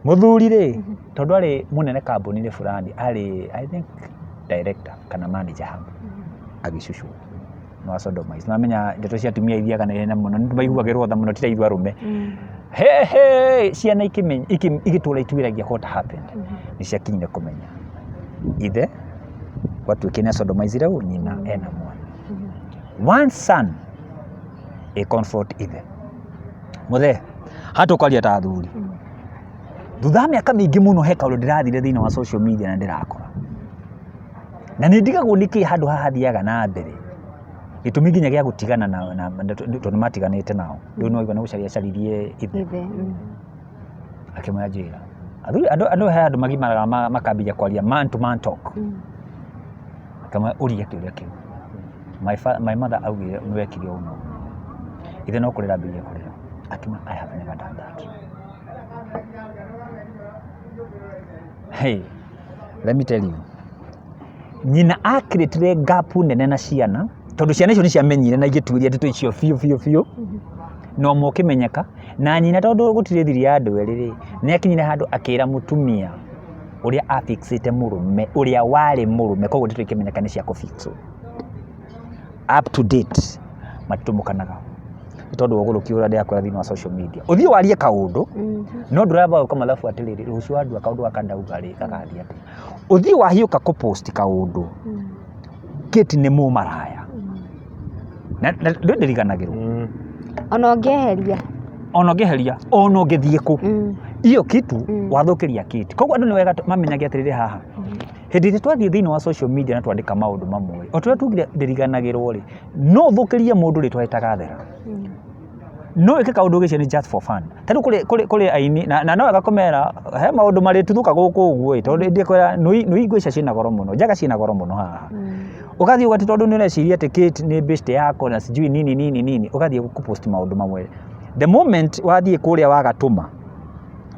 mũthuri rĩ tondũ arĩ mũnene kambuni-inĩ fulani arĩ I think director kana manager hapo agĩcucwo no sodomize mamenya ndeto cia atumia ithiaga na ihenya mũno nĩ maiguagĩrwo tha mũno tira ithuĩ arũme ciana igĩtũra ituĩragia what happened nĩ ciakinyire kũmenya ithe watuĩke nĩ sodomizire nyina ena mwana one son a comfort ithe mũthe hata ũkaria ta athuri thutha mĩaka mĩingĩ mũno he kaũndũ ndĩrathire thĩinĩ wa social media na ndĩrakora na nĩ ndigagwo nĩkĩ handũ haha thiaga na mbere gĩtũmi nginya gĩa gũtigana na tondũ matiganĩte nao rĩu no igana gũcaria caririe ithe akĩmwĩra njĩra andũ he andũ magimaraga makambia kwaria man to man talk kama ũria kĩũria kĩu my mother augire mwekire ũũ no ithe no kũrĩra ambĩrĩria kũrĩra akĩma I have never done that. Hey, let me tell you, nyina akĩrĩtire gapu nene na ciana tondũ ciana icio nĩ ciamenyire na igĩtuĩria ndeto icio biũ no mokĩmenyeka na nyina tondũ gũtirĩ thiri ya andũ erĩ nĩ akinyire handũ akĩra mũtumia ũrĩa afixĩte mũrũme ũrĩa warĩ mũrũme koguo ndeto ikĩmenyeka nĩ cia kũfixwo up to date matitũmũkanaga tondũ ũgũrũki ũrĩa ndĩakwĩra thĩinĩ wa social media ũthiĩ warie kaũndũ no ndũramba ũka mathabu atĩrĩrĩ rũciũ andũ akaũndũ akandauga rĩ gagathiĩ atĩ ũthiĩ wahiũka kũpost kaũndũ Kate nĩ mũmaraya na ndĩriganagĩrwo ona ũngĩeheria ona ũngĩthiĩ kũ iyo kitu wathũkĩria Kate koguo andũ nĩ wega mamenyage atĩrĩrĩ haha hĩndĩ ĩrĩa twathiĩ thĩinĩ wa social media na twandĩka maũndũ mamwe o tũrĩa tugire ndĩriganagĩrwo rĩ no ũthũkĩrie mũndũ rĩtwa rĩtagathera no ĩke kaũndũ gĩcio nĩ just for fun tondũ kũrĩ aini na no wega kũmera he maũndũ marĩtuthũka gũkũ ũguo tondũ ndĩkwĩra nũi ngwĩca ciĩna goro mũno njaga ciĩna goro mũno haha ũgathiĩ ũgati tondũ nĩ ũreciria atĩ Kate nĩ best yako na sijui nini ũgathiĩ gũpost maũndũ mamwe the moment wathiĩ kũrĩa wagatũma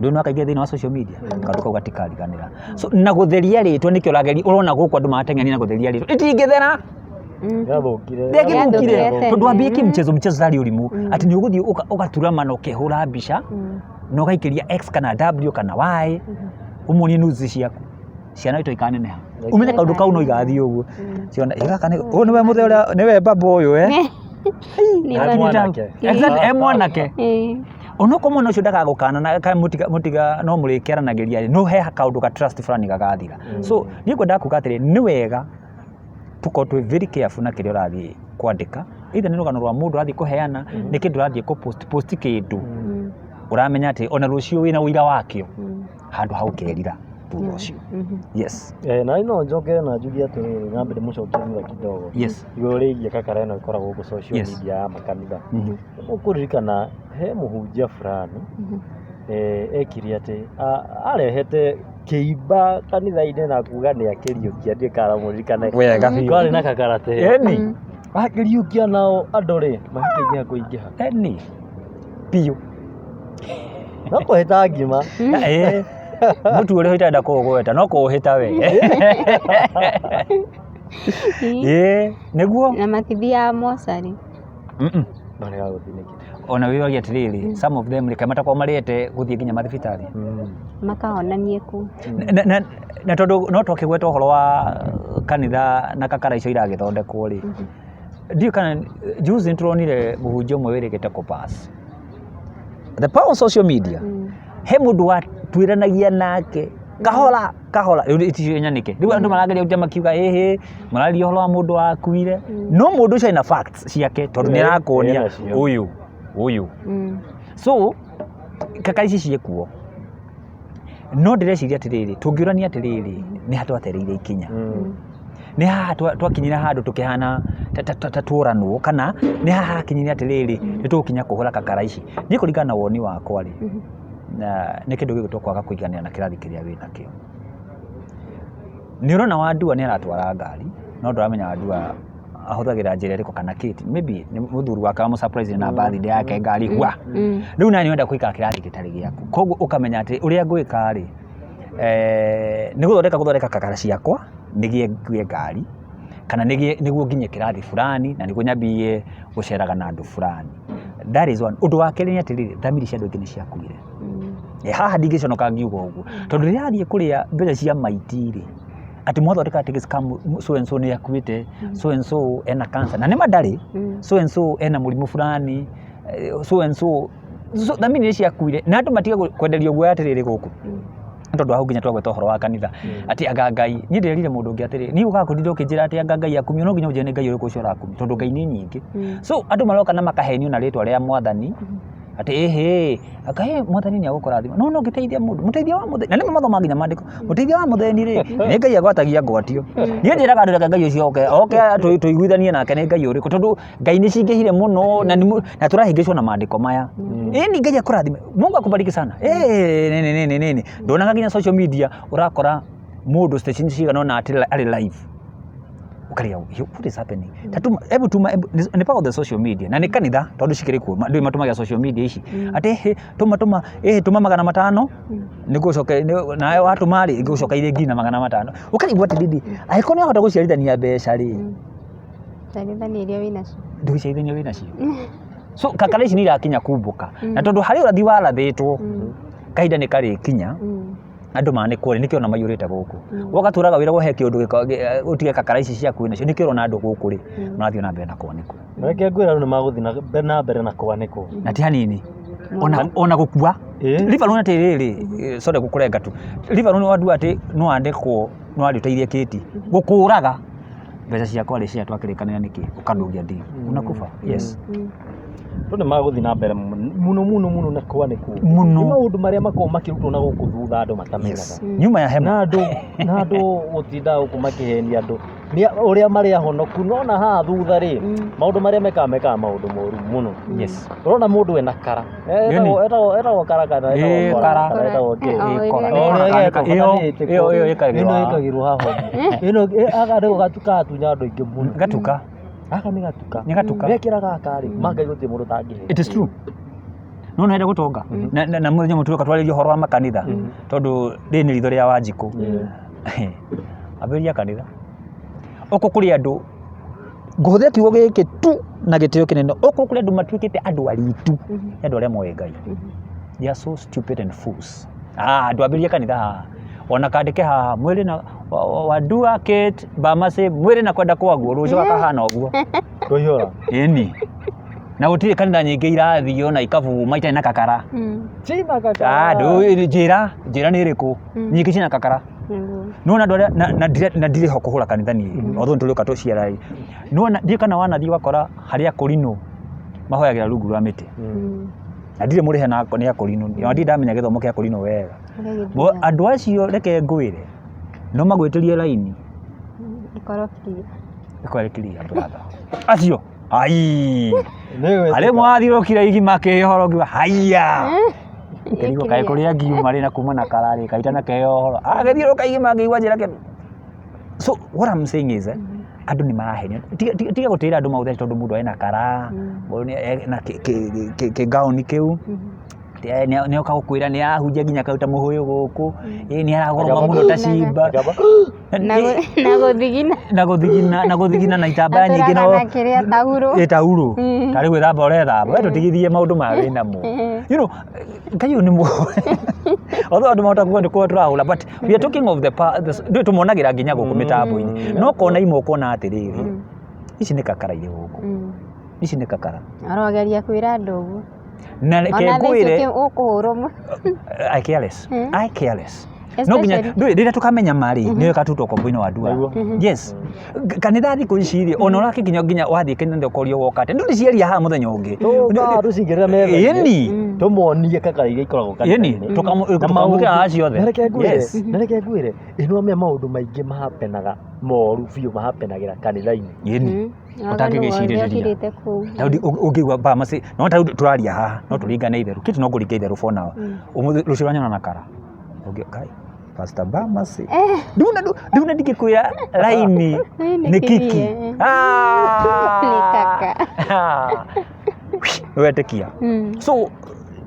ndũ no akaingĩ thĩinĩ wa social media kaũndũ kau gatikariganĩra so na gũtheria rĩtwa nĩkĩo ũrageria ũrona gũkũ andũ mateng'ania na gũtheria rĩtwa ĩtingĩthera ndĩagĩthũkire tondũ wambie mchezo zari ũrimũ atĩ nĩ ũgũthiĩ ũgaturama na ũkĩhũra mbica na ũgaikĩria X kana W kana Y ũmuonie nuzi ciaku ciana itũ ikaneneha umenye kaũndũ kau no igathiĩ ũguo ciona igaka ũyũ nĩwe mũthee ũrĩa nĩwe baba ũyũ mwanake onoko mwana ũcio ndagagũkana na mũtiga no mũrĩkĩaranagĩria no he kaũndũ ka trust fulani gagathira so niĩ ngwendaga kuuga atĩrĩ nĩ wega tũkorwo twĩ very careful na kĩrĩa ũrathiĩ kwandĩka either nĩ rũgano rwa mũndũ ũrathiĩ kũheana nĩ kĩndũ ũrathiĩ kũpost kĩndũ ũramenya atĩ ona rũciũ wĩna ũira wakĩo handũ hau kerira thutha ũcio yes na ino njoke na njugie atĩrĩrĩ nyambe ndĩmũcokie thutha kidogo yes igũrũ rĩgiĩ kakara ĩno ĩkoragwo gũkũ social media ya makanitha ũkũririkana he mũhunjia fulani ekire atĩ arehete kĩimba kanitha-inĩ na kuga nĩ akĩriũkia ndĩkaramũririkane wega biũ kwarĩ na kakarate eni akĩriũkia nao andũ rĩ makĩingĩha kũingĩha eni biũ no kũhĩta ngima mũtu ũrĩa ũtenda kũgweta no kũũhĩta we nĩguo na matithiaga mocarĩ ona wĩwagia atĩrĩrĩ some of them rĩka matakorwo marĩete gũthiĩ nginya mathibitarĩ makahonanie kũ na tondũ no twakĩgweta ũhoro wa kanitha na kakara icio iragĩthondekwo rĩ ndiũ kana juzi nĩtũronire mũhunjia ũmwe wĩrĩgĩte kũpass the power of social media he mũndũ watwĩranagia nake kahora rĩu icio nyanĩke rĩu andũ marageria gũtia makiuga mararia ũhoro wa mũndũ wakuire no mũndũ ũcio ena facts ciake tondũ nĩ arakuonia ũyũ so kaka ici ciĩkuo no ndĩreciria atĩrĩrĩ tũngĩũrania atĩrĩrĩ nĩ ha twatereire ikinya nĩ haha twakinyire handũ tũkĩhana ta tũranwo kana nĩ haha hakinyire atĩrĩrĩ nĩ tũgũkinya kũhũra kakara ici niĩ kũringana na woni wakwa rĩ na nĩ kĩndũ gĩgũtwo kwaga kũiganĩra na kĩrathi kĩrĩa wĩnakĩo nĩ ũrona Wandua nĩ aratwara ngari no ndũramenya Wandua ahũthagĩra njĩra ĩrĩkũ kana Kate maybe nĩ mũthuri wake surprise na birthday yake ngari hua rĩu nani wenda kũikara kĩrathi gĩtarĩ gĩaku koguo ũkamenya atĩ ũrĩa ngwĩka rĩ nĩ gũthondeka kakara ciakwa nĩgie ngari kana nĩguo nginye kĩrathi fulani na nĩguo nyambie gũceraga na andũ fulani that is one ũndũ wa kerĩ nĩ atĩrĩrĩ thamiri cia andũ aingĩ nĩ ciakuire haha ndingĩconoka ngiuga ũguo tondũ rĩrĩa athiĩ kũrĩa mbeca cia maiti rĩ atĩ mwathondeka atĩ scam so and so nĩ akuĩte so and so ena cancer na nĩ madarĩ so and so ena mũrimũ fulani so and so thamiri nĩ ciakuire na andũ matiga kwenderio guoya atĩrĩrĩ gũkũ tondũ hau nginya twagweta ũhoro wa kanitha atĩ anga Ngai niĩ ndĩrerire mũndũ ũngĩ atĩrĩ niĩ ũgakũrire ũkĩnjĩra atĩ anga Ngai akumio no nginya ũnjĩre nĩ Ngai ũrĩkũ ũcio arakumi tondũ Ngai nĩ nyingĩ so andũ maroka na makahenio na rĩtwa rĩa Mwathani ati ehe akahe mwathani ni agukurathima no ngiteithia mundu muteithia wa mutheni na nĩ mathoma nginya mandĩko muteithia wa mutheni rĩ nĩ Ngai agwatagia ngwatio niĩ njĩraga andũ reke Ngai ũcio oke tũiguithanie nake nĩ Ngai ũrĩkũ tondũ Ngai nĩ cingĩhire mũno na tũrahĩngĩcwo na mandĩko maya ni Ngai akũrathime Mungu akubariki sana nini ndonaga nginya social media urakora mũndũ station cigana ona arĩ live ukaria what is happening hebu tuma ni part of the social media na ni kanitha tondu cikiri kuo ndio matumaga social media ici ati tuma magana 500 nigucoke nawe watu mari igucoka ile ngina magana 500 ukarigwa ati didi aiko ni ahota guciarithania mbeca ri ciarithania iria winacio nduciarithania winacio so kakara ici ni irakinya kumbuka na tondu hari urathi warathitwo kahinda ni kari kinya andu mane kore nikio na mayurite guku wagaturaga wira wohe kiundu utige kakara ici ciaku nacio nikio na andu guku ri nathio na mbere na kwaniko reke ngwira ni maguthi na mbere na kwaniko na ti hanini ona gukua liva nuna tiriri sore gukurenga tu liva nuna wandu ati no andikwo no ari uteithie kiti gukuraga mbeca ciakwa ri cia twakirikanira niki ukandugia ndi unakufa yes Tone maguthi na mbere muno na kwaniko muno maundu maria mako makirutwo na guku thutha andu matamenyaga nyuma ya hema na andu gutinda guku makihenia andu ni uria maria honoku nona ha thutha ri maundu maria meka maundu moru muno yes urona mundu ena kara eta kara kana eta iyo ikagirwo haho ino agade gatuka atunya andu ingi muno gatuka aka ni gatuka wekiraga akari mangai gutie mundu tangi it is true no no enda gutonga na muthenya mutuka twaririo horo wa makanitha tondu ndi ni ritho ria Wanjiku aberia kanitha oko kuri andu nguhuthe kiugo giki tu na gitio kinene oko kuri andu matuikite andu aritu andu aria moe Ngai they are so stupid and fools andu aberia kanitha ona kandike haha mwiri na wadua Kate Bamase mwiri na kwenda kwaguo rucio akahana uguo kuihura eni na gutire kanitha nyingi irathio na ikavuma itarĩ na kakara china kakara njĩra nĩ ĩrĩkũ nyingĩ cina kakara no na ndore na ndire ho kuhura kanitha ni although tuluka tuciara no na ndie kana wanathi wakora haria Korino mahoyagira rungu rwa miti na ndire murihe na ko ni ya Korino ndi ndamenya githomo kia Korino wega andu acio reke ngwire no magwitirie laini ikorokiria brother acio ai ale mwathiro kira igi makehoro kiwa haya kirigo kae kuria ngiuma ri na kuma na karari kaita na kehoro agethiro kaigi mangiigwa njira ke so what I'm saying is andu ni marahenia tiga gutira andu mauthe tondu mundu ena kara na ke gauni keu ni oka gukwira ni ahunjia nginya kauta muhuyu guku ni aragoroma muno ta cimba na guthigina na itambaya nyingi no tauro tari gwithamba urethamba tutigithie maundu ma wina mu you know Ngai ni mu although andu mahota kuwa ndiko turahula but we are talking of the ndio tumonagira nginya guku mitambo-ini no kona imo kona atiriri ici ni kakara ire guku ici ni kakara arogeria kwira andu uguo na reke ngwire ukuhurwo I careless no nginya rĩrĩa tukamenya mari nĩ katutwo kombo-inĩ wa ndua yes kanitha thikũ ici rĩ ona ũrakinya nginya wathiĩ kanitha ũkorio wokate ndũ nĩciaria haha mũthenya ũngĩ tũcingĩrĩra metha tũmonie kakara iria ikoragwo kanitha-inĩ tũkamũkĩra haha ciothe na reke ngwĩre ĩno me maũndũ maingĩ mahapenaga moru biũ mahapenagĩra kanitha-inĩ utangigicirĩria ũngĩigua Bamase no ta tũraria haha no tũringane itherũ kitu no ngũringa itherũ for now rũciũ rwanyona na kara Ngai Pastor Bamase nduna ndigikwira laini ni kiki ni kaka wetekia so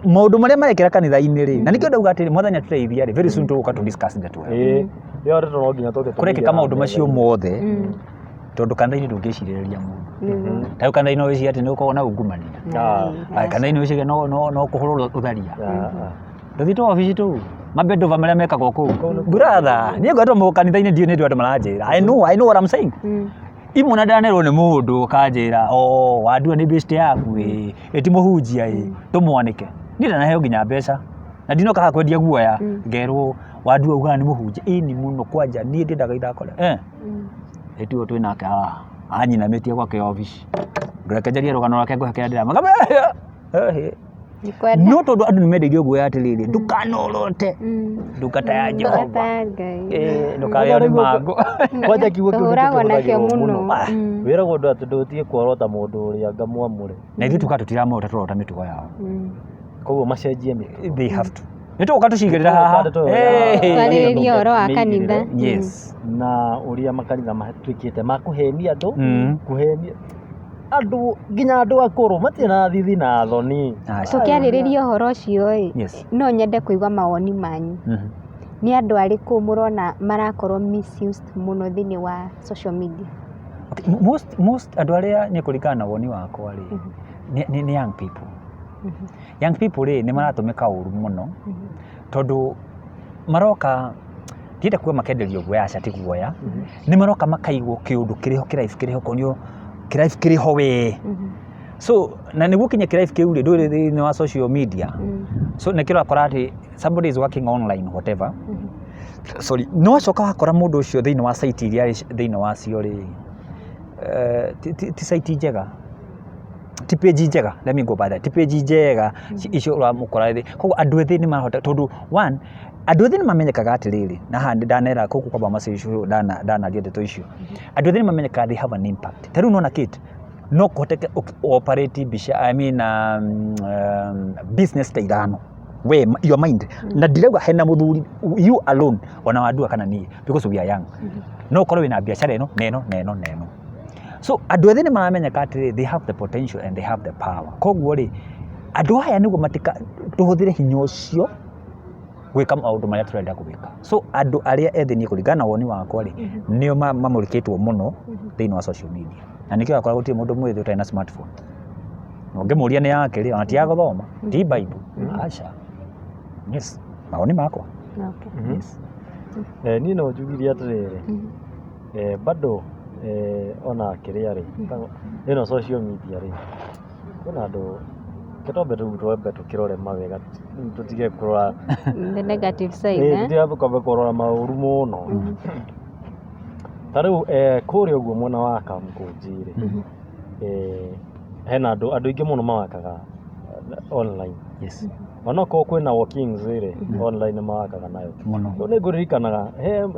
maundu maria marekera kanitha-inĩ rĩ na nikio ndauga atĩrĩ mwathani atũteithia rĩ very soon tũgũka tu discuss that way yo rĩto no nginya tũke kurekeka maundu macio mothe tondu kanitha-inĩ ndũngĩcirĩrĩria mũndũ tayo kanitha-inĩ no wĩcirie atĩ nĩ ũkoragwo na ungumania kanitha-inĩ wĩcirie no kũhũrwo ũtharia ndũthiĩte wabici tu mabendova maria mekagwo kũu brother niĩ ngwatwo mũndũ kanitha-inĩ ndiũ nĩ ndũ andũ maranjĩra I know what I'm saying imwe na ndanerwo nĩ mũndũ ũkanjĩra wandua nĩ best yaku ĩti mũhunjia tũmwanĩke niĩ ndanaheo nginya mbeca na ndinoka haha kwendia guoya ngerwo wandua ugaga nĩ mũhunjia ĩni mũno kwanja niĩ ndiendaga ithakore ĩtuo twĩ nake anyinamĩtie gwake obici ndũreke njarie rũgano rwake ngũhe kĩrĩa ndĩramaga no tondu andu nimendeire guo atiriri ndukanolote ndungata ya Jehova ndukaria ni mango kwanja kiugo kiu Tũhũragwo nakĩo mũno. wiragwo ndu ati ndutie kuorota mundu uria ngamwamure na ithuĩ tukatutiramota turota mitugo yao koguo macenjie mitugo they have to nituka tucigirira haha twarĩrĩria ũhoro wa kanitha yes na uria makanitha matuikite makuhenia andu kuhenia andu nginya andu akuru matirĩ na thithi na thoni tũkĩarĩrĩria ũhoro ũcio Yes. no nyende kũigua mawoni manyu nĩ andũ arĩkũ mũrona marakorwo misused mũno thĩinĩ wa social media Okay, most andu aria ni kuringana na woni wakwa ri ni young people young people ri ni maratumika uru muno tondu maroka tiende kuwa makenderio guoya cati guoya ni maroka makaigwo kiundu kiriho kiriho konyo kiriho we so na niguo kinya kiriho kiu ri nduri thiini wa social media so ni kira akora ati somebody is working online whatever sorry no acoka wakora mundu ucio thiini wa site iria thiini wa cio ri ti site njega ti page njega let me go by that ti page njega icio uramukora thi koguo andu ethi ni marahota tondu one andu ethi ni mamenyekaga atiriri na handi ndanera kuku kwamba macicio dana ndeto icio andu ethi ni mamenyekaga they have an impact tariu nona kit no kuhoteke operate bisha business tairano we your mind na direga hena muthuri you alone ona wadua kana nie because we are young no korwo wina biashara eno neno so andu ethi ni maramenyeka atiri they have the potential and they have the power koguo ri andu aya niguo matika tuhuthire hinya ucio gwika maundu maria turenda gwika so andu aria ethi ni kuringana na woni wakwa ri nio mamurikitwo muno thiini wa social media na nikio akora gutie mundu mwithi utari na smartphone ngimuria ni yake ri ona ti ya guthoma ti bible acha yes mawoni makwa okay yes ni no njugiria atiriri bado ona kiria ri ino social media ri kuna andu kitombe twembe tukirore mawega tutige kurora the negative side ndio tukombe kurora mauru muno tariu kuria uguo mwena wa Kamkunji ri hena andu ingi muno mawakaga online yes onako kwina walkings ri online mawakaga nayo muno ni nguririkanaga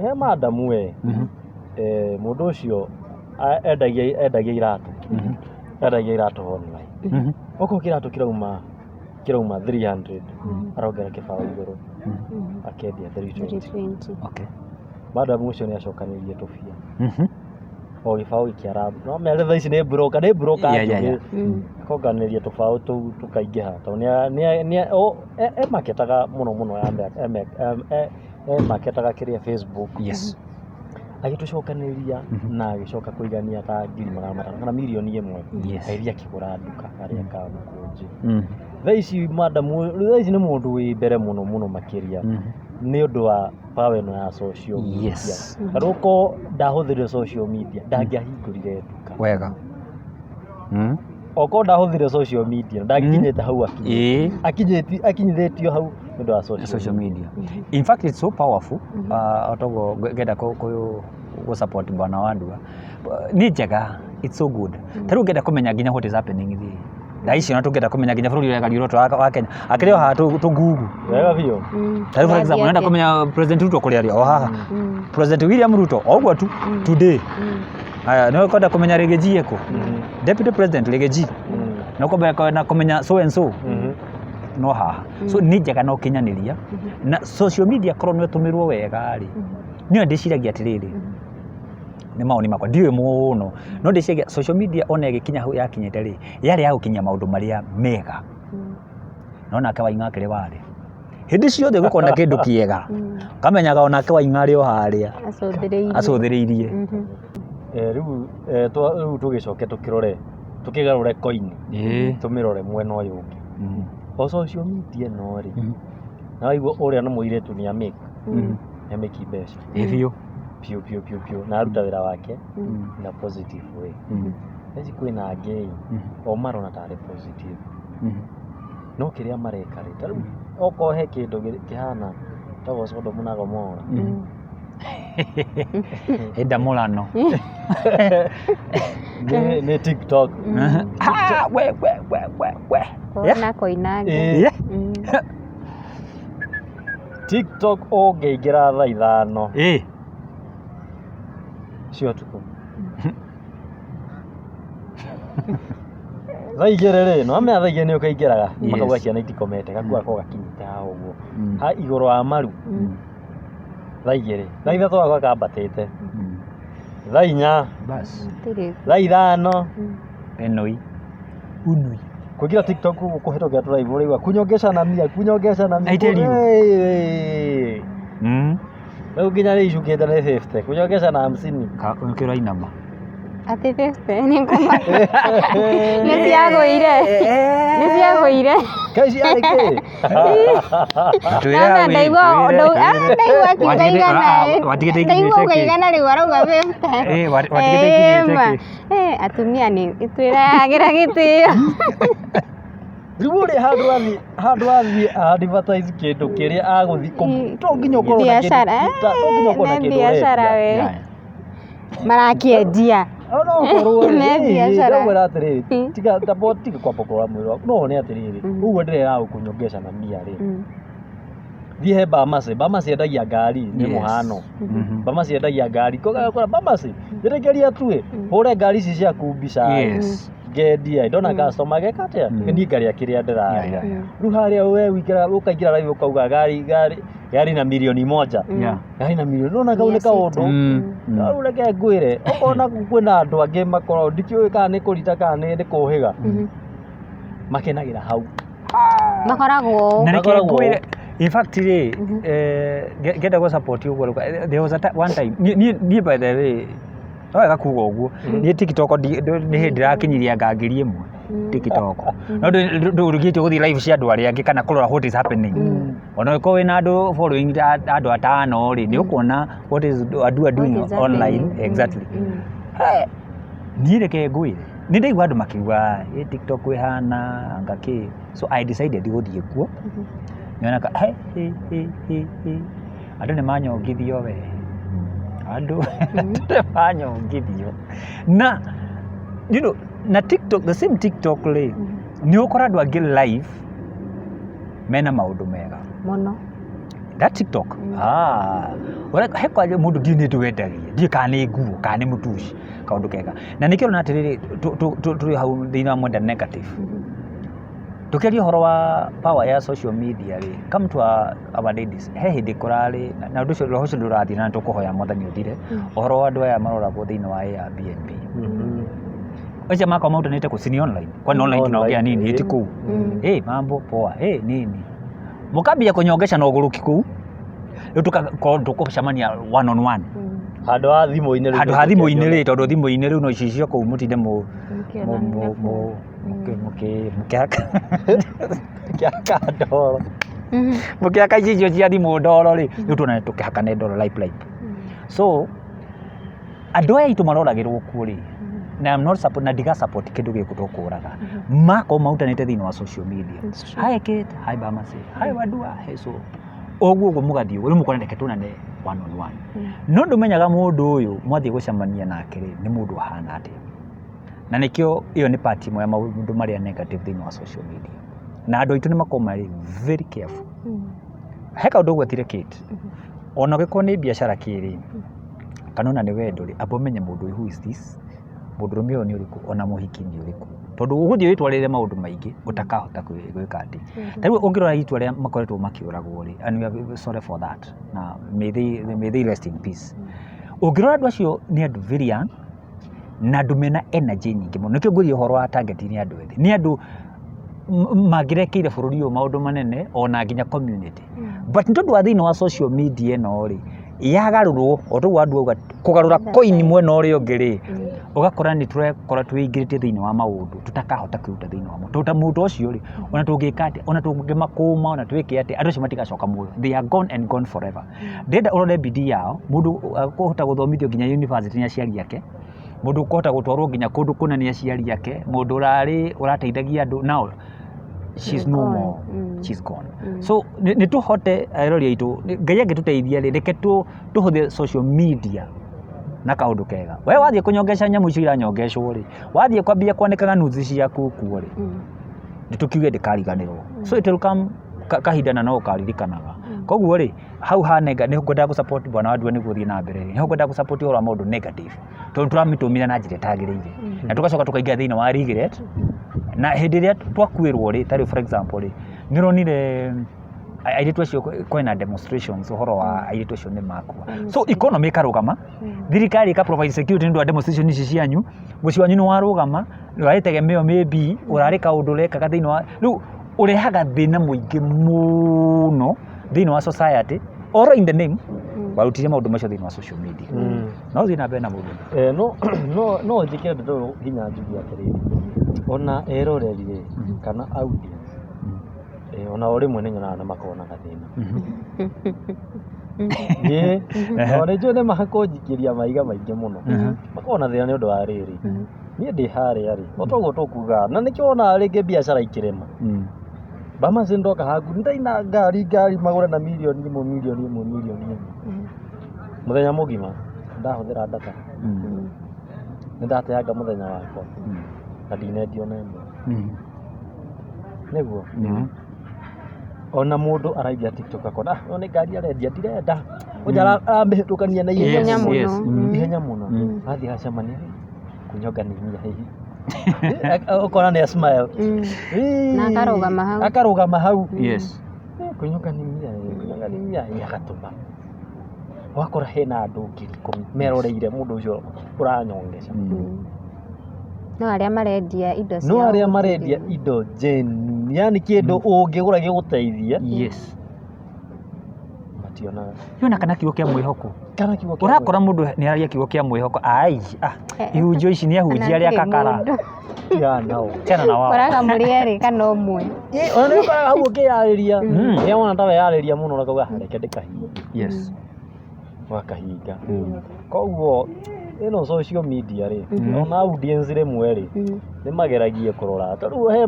he madamu mundu ucio endagia iratu online oko kiratu kirauma 300 arogera kibao iguru akendia 320 okay madamu ucio ni acokanirie tufia o gibao ikiarabu no mere thaa ici ni broker koganirie tubao tu tukaingiha to ni maketaga muno maketaga kiria Facebook yes agitucokaniria na agicoka kuigania ta 500 kana milioni imwe iria kigura nduka aria Kamkunji thaa ici madamu thaa ici ni mundu wi mbere muno makiria ni undu wa power no ya social media karuko ndahuthire social media ndangiahingurire nduka wega oko ndahuthire social media ndakinyete hau akinyithetio hau ndu wa social media in fact it's so powerful otogo genda ko support bwana Wandua ni njega it's so good tariu ngenda kumenya nginya what is happening thi daici na tungenda kumenya nginya bururi wa gariroto wa Kenya akiri ha tungugu wega bio tariu for example nenda kumenya president Ruto kuri ari o haha president William Ruto ogwa tu today aya no kwenda kumenya Rigathi eko deputy president Rigathi no kwenda kumenya so and so no haha so ni njega no kinyaniria na social media korwo ni tumirwo wega ri niyo ndiciragia atiriri ni maoni makwa ndiwe muno no ndiciragia social media ona igikinya hau yakinyete ri yari ya gukinya maundu maria mega nona Kawainga kire wari hindi ciothe gukona kindu kiega kamenyaga ona Kawainga ari o haria acuthireirie riu tugicoke tukirore tukigarure coin tumirore mwena uyu ungi o social media no ri na waigua uria no muiretu ni amik amiki mbeca piu na aruta wira wake na positive way ezi kwina ngei o marona tare positive no kiria mareka ri oko he kindu kihana tawo sodo munago mora Enda mulano. Ni TikTok. We. Na koinange. Yeah. TikTok ũngĩingĩra thaa ithano cia ũtukũ. Thaa igĩrĩ rĩ, no amenya thaa igĩrĩ nĩ ũkaingĩraga makauga ciana itikomete gakuga ko gakinyite haha ũguo ha igũrũ wa maru thaa igĩrĩ, thaa ithatũ gakwa kambatĩte, thaa inya, thaa ithano unui kũingĩra TikTok kũhĩtũkĩra tũraivu ũrĩigua kunyongesha na mia rĩu nginya rĩ icukĩte nĩ 50 kunyongesha na 50 ũkĩra inama ati 50 ni ngoma nĩciagũire kaici arĩ kĩ ndaigua kĩigana rĩu arauga 50 atumia nĩ twĩrayagĩra gĩtĩo rĩu ũrĩ handũ athiĩ advertise kĩndũ kĩrĩa agũthiĩ to nginya ũkorwo na kĩndũ biacara we marakĩendia ndĩramwĩra atĩrĩrĩ tiga kwamba kũrora mwĩrĩ waku no one atĩrĩrĩ ũguo ndĩrera gũkũnyongesha na mia rĩ thiĩ he Bamasi endagia ngari nĩ mũhano Bamasi endagia ngari kũgakora Bamasi njĩrĩkĩria tuĩ hũre ngari ici ciaku mbica ngendia ndona customer geka atĩa niĩ ngarĩa kĩrĩa ndĩrarĩa rĩu harĩa we wĩkĩra ũkaingĩra live ũkauga gari na milioni moja gari na milioni nona kau nĩ kaũndũ rĩu reke ngwĩre ũkona kwĩna andũ angĩ makorwo ndikĩũĩ kana nĩ kũrita kana nĩ kũhĩga makenagĩra hau makoragwo na reke ngwĩre in fact rĩ ngenda gũ support ũguo there was one time niĩ by the way wega kuga ũguo niĩ TikTok nĩ hĩndĩ ndĩrakinyiria ngangiri ĩmwe TikTok no ndũrugĩte gũthiĩ live cia andũ arĩa angĩ kana kũrora what is happening ona ũkorwo wĩna andũ following andũ atano rĩ nĩ ũkuona what is andũ are doing online exactly niĩ reke ngwĩre nĩ ndaigua andũ makiuga TikTok ĩhana ngakĩ so I decided gũthiĩ kuo nĩonaga andũ nĩ manyongithio we andũ manyongithio na you know na TikTok the same TikTok rĩ nĩ ũkora andũ angĩ live mena maũndũ mega mũno that TikTok he kwaje mũndũ ndiĩ nĩ ndwendagia ndiĩ kana nĩ nguo kana nĩ mũtuci kaũndũ kega na nĩkĩo na atĩrĩrĩ tũrĩ hau thĩinĩ wa mwenda negative tukiaria horo wa power ya social media rĩ come to our ladies he hĩndĩ kũrarĩ na ũndũ ũcio roho ũcio ndũrathiĩ na tũkũhoya mwathani ũthire ũhoro wa andũ aya maroragwo thĩinĩ wa Airbnb acha makao mautanĩte kusini online kwani online tunaongea nini eti kuu mambo poa nini mukambia kunyongesha na ũgũrũki kuu rĩu tũkũcemania one on one handũ ha thimũ-inĩ rĩ tondũ thimũ-inĩ rĩu no icicio kũu mũtinde mũkĩhaka icio cia thimũ ndoro rĩ rĩu tuona tũkĩhakane ndoro live so andũ aya itũ maroragĩrwo kuo rĩ na I'm not support na ndiga support kĩndũ gĩkũ tũkũraga mako mautanĩte thĩinĩ wa social media hi Kate hi Bamasi hi Wadua so ũguo mũgathiĩ rĩu mũkona reke tuonane one on one no ndũmenyaga mũndũ ũyũ mwathiĩ gũcemania nake rĩ nĩ mũndũ ahana atĩa na nĩkĩo ĩyo nĩ part imwe ya maũndũ marĩa negative thĩinĩ wa social media na andũ aitũ nĩ makoragwo marĩ very careful he kaũndũ ũguo atire Kate ona gĩkorwo nĩ biacara kĩrĩ kana ona nĩ wendo rĩ amba ũmenye mũndũ ũyũ who is this mũndũrũme ũyũ nĩ ũrĩkũ ona mũhiki nĩ ũrĩkũ tondũ ũgũthiĩ wĩtwarĩre maũndũ maingĩ ũtakahota gwĩka atĩ ta rĩu ũngĩrora itua rĩa makoretwo makĩũragwo rĩ and we are sorry for that na may they rest in peace ũngĩrora andũ acio nĩ andũ very young na andũ mena energy nyingĩ mũno nĩkĩo ngũria ũhoro wa target nĩ andũ ethĩ nĩ andũ mangĩrekeire bũrũri ũyũ maũndũ manene ona nginya community but nĩ tondũ wa thĩinĩ wa social media ĩno rĩ yagarũrwo o tũguo andũ auga kũgarũra coin mwena ũrĩa ũngĩ rĩ ũgakora nĩ tũrekora twĩingĩrĩte thĩinĩ wa maũndũ tũtakahota kwĩruta thĩinĩ wa mũndũ ta mũndũ ũcio rĩ ona tũngĩka atĩa ona tũngĩmakũma ona twĩke atĩa andũ acio matigacoka muoyo they are gone and gone forever ndenda ũrore bidii yao mũndũ kũhota gũthomithio nginya university nĩ aciari ake mũndũ kũhota gũtwarwo nginya kũndũ kũna nĩ aciari ake mũndũ ũrateithagia andũ nao she's no more, she's gone. So nĩ tũhote airori aitũ Ngai angĩtũteithia rĩ reke tũhũthĩre social media na kaũndũ kega. We wathiĩ kũnyongeca nyamũ icio iranyongecwo rĩ, wathiĩ kwambia kwanĩkaga nuthi ciaku kuo rĩ, nĩtũkiuge ndĩkariganĩrwo. So it will come kahinda na no ũkaririkanaga. Koguo rĩ hau hanenga nĩ ngwenda gũ support bwana Wandua nĩguo thiĩ na mbere. Nĩ ngwenda gũ support ũhoro wa maũndũ negative. Tondũ tũramĩtũmĩra na njĩra ĩtagĩrĩire. Na tũgacoka tũkaingĩra thĩinĩ wa regret. Na hĩndĩ ĩrĩa twakuĩrwo rĩ, tarĩ for example rĩ, nĩ ũronire airĩtu acio kwĩna demonstrations ũhoro wa airĩtu acio nĩ makua. So economy ĩkarũgama, thirikari ĩka provide security nĩ ũndũ wa demonstration ici cianyu, mũciĩ wanyu nĩ warũgama, ũrategemeo maybe ũrarĩ kaũndũ ũrekaga thĩinĩ wa rĩu ũrehaga thĩna mũingĩ mũno thĩinĩ wa society or in the name warutire maũndũ macio thĩinĩ wa social media. No thiĩ na mbere na mũndũ. No njĩkĩre ndũ hinya njugi atĩrĩrĩ, ona eroreri rĩ kana audience ona o rĩmwe nĩ nyonaga nĩ makona gathĩna. No rĩnjũ nĩ makũnjikĩria maiga maingĩ mũno, makona thĩna nĩ ũndũ wa rĩrĩ, niĩ ndĩ harĩa rĩ, o toguo tũkuga na nĩkĩo wonaga rĩngĩ biacara ikĩrema. Bama ndoka haku ndaina ngari magũre na milioni ĩmwe. Mũthenya mũgima ndahũthĩra data. Nĩ ndateanga mũthenya wakwa na ndinendio na ĩmwe. Nĩguo ona mũndũ araigua TikTok akona no nĩ ngari arendia ndirenda ũnja aramĩhĩtũkania na ihenya mũno. Athiĩ hacemania kũnyongania hihi ukona ni smile na akarũgama hau yes kũnyongania yagatũma wakora hena andũ ngiri meroreire mũndũ ũcio ũranyongeca. No arĩa marendia indo jeni, yani kĩndũ ũngĩgũra gĩgũteithia. Yes. Mationaga. Yona kana kiugo kĩa mwĩhoko. Ũrakora mũndũ nĩ araria kiugo kĩa mwĩhoko. Ihunjio ici nĩ ahunjia arĩa kakara. Tena na wao. Ũraga mũrĩ erĩ kana ũmwe. Ona nĩ ũkoraga hau ũkĩyarĩria. Nĩ wona ta weyarĩria mũno na kauga reke ndĩkahinge. Yes. Wakahinga. Koguo ĩno social media rĩ, ona audience rĩmwe rĩ, nĩ mageragia kũrora. Tondũ he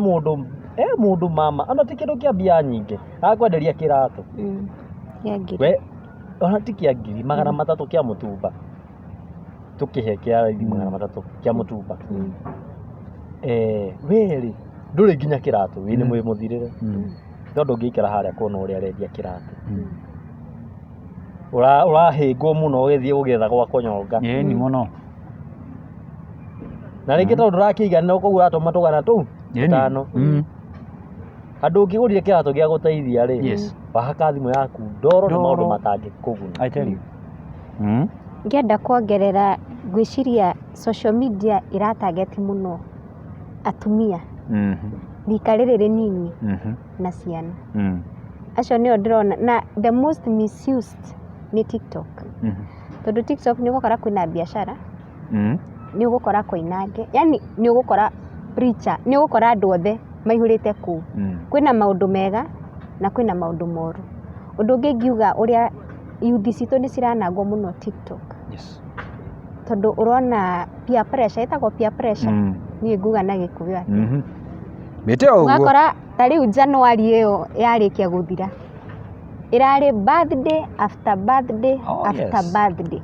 mũndũ mama, ona ti kĩndũ kĩa mbia nyingĩ, akwenderia kĩratũ. We ona ti kĩa ngiri, 300 kĩa mũtumba. Tũkĩhe kĩa raithi 300 kĩa mũtumba. We rĩ, ndũrĩ nginya kĩratũ, wĩ nĩ mwĩ mũthirĩre. Tondũ ũngĩikara harĩa kuona ũrĩa arendia kĩratũ. Ũrahĩngwo mũno ũgĩthiĩ ũgetha gwa kũnyonga. Ni mũno. Na rĩngĩ tondũ ndũrakĩiganĩra ũkoguo ũratũma tũgana tũu tano. Andũ ũngĩgũrire kĩratũ gĩa gũteithia rĩ, wahaka thimũ yaku ndoro na maũndũ matangĩkũguna. I tell you. Ngĩenda kuongerera ngwĩciria social media ĩratarget mũno atumia. Rika rĩrĩ rĩnini na ciana. Acio nĩo ndĩrona na the most misused ni TikTok. Tondũ TikTok nĩ ũgũkora kwĩna biacara. Nĩ ũgũkora koinange. Yani nĩ ũgũkora preacher, nĩ ũgũkora andũ othe maihũrĩte kũu. Kwĩna maũndũ mega na kwĩna maũndũ moru. Ũndũ ũngĩ ngiuga ũrĩa youth citũ nĩ ciranangwo mũno TikTok. Yes. Tondũ ũrona peer pressure, ĩtagwo peer pressure. Niĩ nguga na Gĩkũyũ atĩ. Mĩtĩ ũguo. Ũgakora ta rĩu January ĩyo yarĩkia gũthira. Irarĩ birthday after birthday after birthday.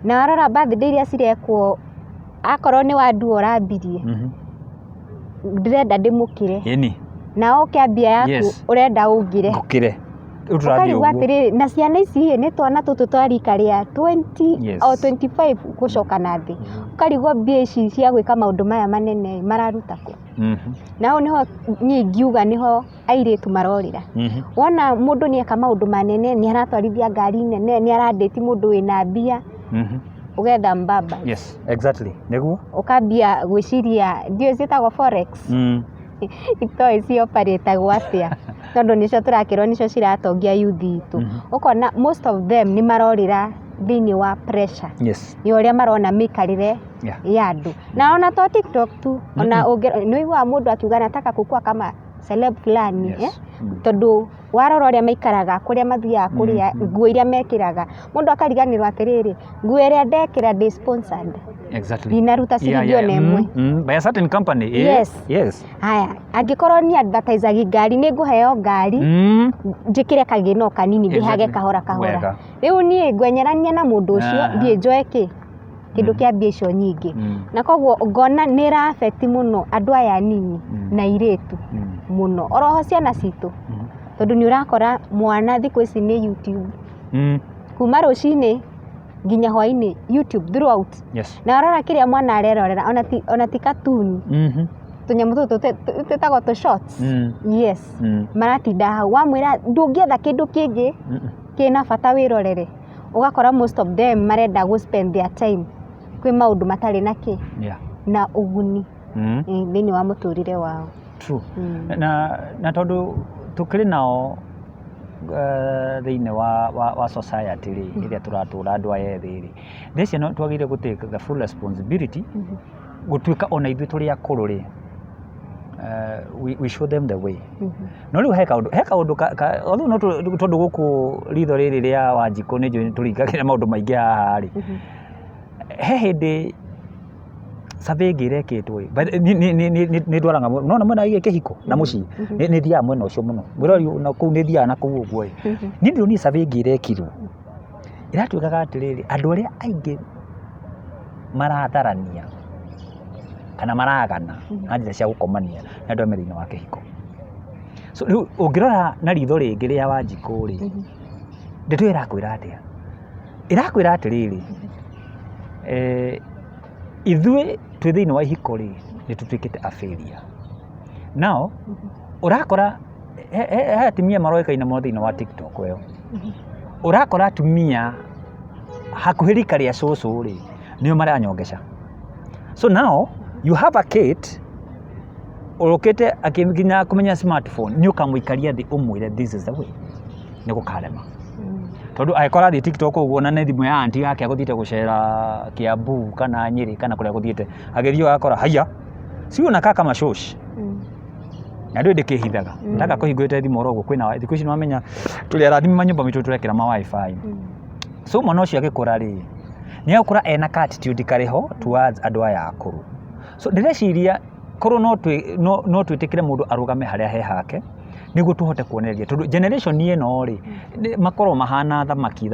Na warora birthday iria cirekwo akorwo nĩ Wandua ũrambirie. Ndĩrenda ndĩmũkĩre. Ĩni. Na ũkĩambia yaku ũrenda ũngire. Ngũkĩre. Ũkarigua atĩrĩrĩ na ciana ici nĩ twana tũtũ twa rika rĩa 20 o 25 gũcoka na thĩ. Ũkarigua mbia ici cia gwĩka maũndũ maya manene mararuta kũ. Nao nĩho niĩ ngiuga nĩho airĩtu marorĩra. Wona mũndũ nĩeka maũndũ manene, nĩ aratwarithia ngari nene, nĩ arandĩti mũndũ wĩna mbia. Ũgetha mbamba. Yes, exactly. Nĩguo. Ũkambia gwĩciria ndiũ ciĩtagwo forex. Itoĩ cioparetagwo atĩa. Tondũ nĩcio tũrakĩrwo nĩcio ciratongia youth itũ. Ũkona most of them nĩ marorĩra thĩinĩ wa pressure. Yes. Nĩ ũrĩa marona mĩikarĩre ya andũ. Na ona to TikTok tu, ona nĩ ũiguaga mũndũ akiuga nataka kukua kama celeb fulani, tondu warora ũrĩa maikaraga kũrĩa mathiaga kũrĩa nguo iria mekĩraga mũndũ akariganĩrwo atĩrĩrĩ nguo ĩrĩa ndekĩra ndĩ sponsored Exactly. ndinaruta ciringi ona ĩmwe By a certain company. Yes. Haya, angĩkorwo ni advertisagi ngari nĩ ngũheo ngari njĩkĩre kagĩna kanini ndĩhage kahora kahora. Rĩu niĩ ngwenyerania na mũndũ ũcio ndiĩ njoe kĩndũ kĩa mbia icio nyingĩ. Na koguo ngona nĩ ra affect mũno andũ aya nini na airĩtu mũno. Oroho ciana citũ. Tondũ nĩ ũrakora mwana thikũ ici nĩ YouTube. Kuma rũcinĩ nginya hwainĩ YouTube throughout. Na arora kĩrĩa mwana arerorera ona ti cartoon. Tũnyamũ tũtũ twĩtagwo tũ shorts. Yes. Maratinda hau wamwĩra ndũngĩetha kĩndũ kĩngĩ kĩna bata wĩrorere. Ũgakora most of them marenda go spend their time kwĩ maũndũ matarĩ na ũguni thĩinĩ wa mũtũrĩre wao. True. Na tondũ tũkĩrĩ nao thĩinĩ wa society rĩ ĩrĩa tũratũra andũ aya ethĩ rĩ these no twagĩrĩire gũtake the full responsibility gũtuĩka ona ithuĩ tũrĩ akũrũ rĩ we show them the way. No rĩu he kaũndũ although no tondũ gũkũ ritho rĩrĩ rĩa Wanjikũ nĩ njũĩ tũringagĩra maũndũ maingĩ haha rĩ he hĩndĩ survey ĩrekĩtwo nĩ ndwaraga no mwena wa kĩhiko na mũciĩ nĩ thiaga mwena ũcio mũno mwĩrori na kũu nĩ thiaga na kũu ũguo nĩ ndĩroni survey ĩngĩ ĩrekirwo ĩratuĩkaga atĩrĩrĩ andũ arĩa aingĩ maratharania kana maragana na njĩra cia gũkomania na andũ thĩinĩ wa kĩhiko. So rĩu ũngĩrora na ritho rĩngĩ rĩa Wanjikũ rĩ ndeto ĩrakwĩra atĩa ĩrakwĩra atĩrĩrĩ ithuĩ twĩ thĩinĩ wa ihiko rĩ nĩ tũtuĩkĩte a failure. Now ũrakora he atumia maroĩkaine mũno thĩinĩ wa TikTok ĩyo ũrakora atumia hakuhĩ rika rĩa cũcũ rĩ nĩo maranyongeca. So now you have a kid ũrũkĩte akĩnginya kũmenya smartphone nĩ ũkamũikaria thĩ ũmwĩre this is the way nĩ gũkarema. Tondũ agĩkora thĩ TikTok ũguo na nĩ thimũ ya aunti yake agũthiĩte gũcera Kiambu kana Nyĩrĩ kana kũrĩa agũthiĩte agĩthiĩ agakora haya siona kaka mashoshi na ndũĩ ndĩkĩhithaga ndaka kũhingũrĩte thimũ oro ũguo kwĩna thikũ ici nĩwamenya tũrĩ arathimi manyũmba mitũ tũrekĩra ma wifi. So mwana ũcio agĩkũra rĩ nĩ agũkũra ena attitude karĩho towards andũ aya akũrũ. So ndĩreciria korwo no twĩtĩkĩre mũndũ arũgame harĩa he hake nĩguo tũhote kuonereria tondũ generation ĩno rĩ makorwo mahana thamaki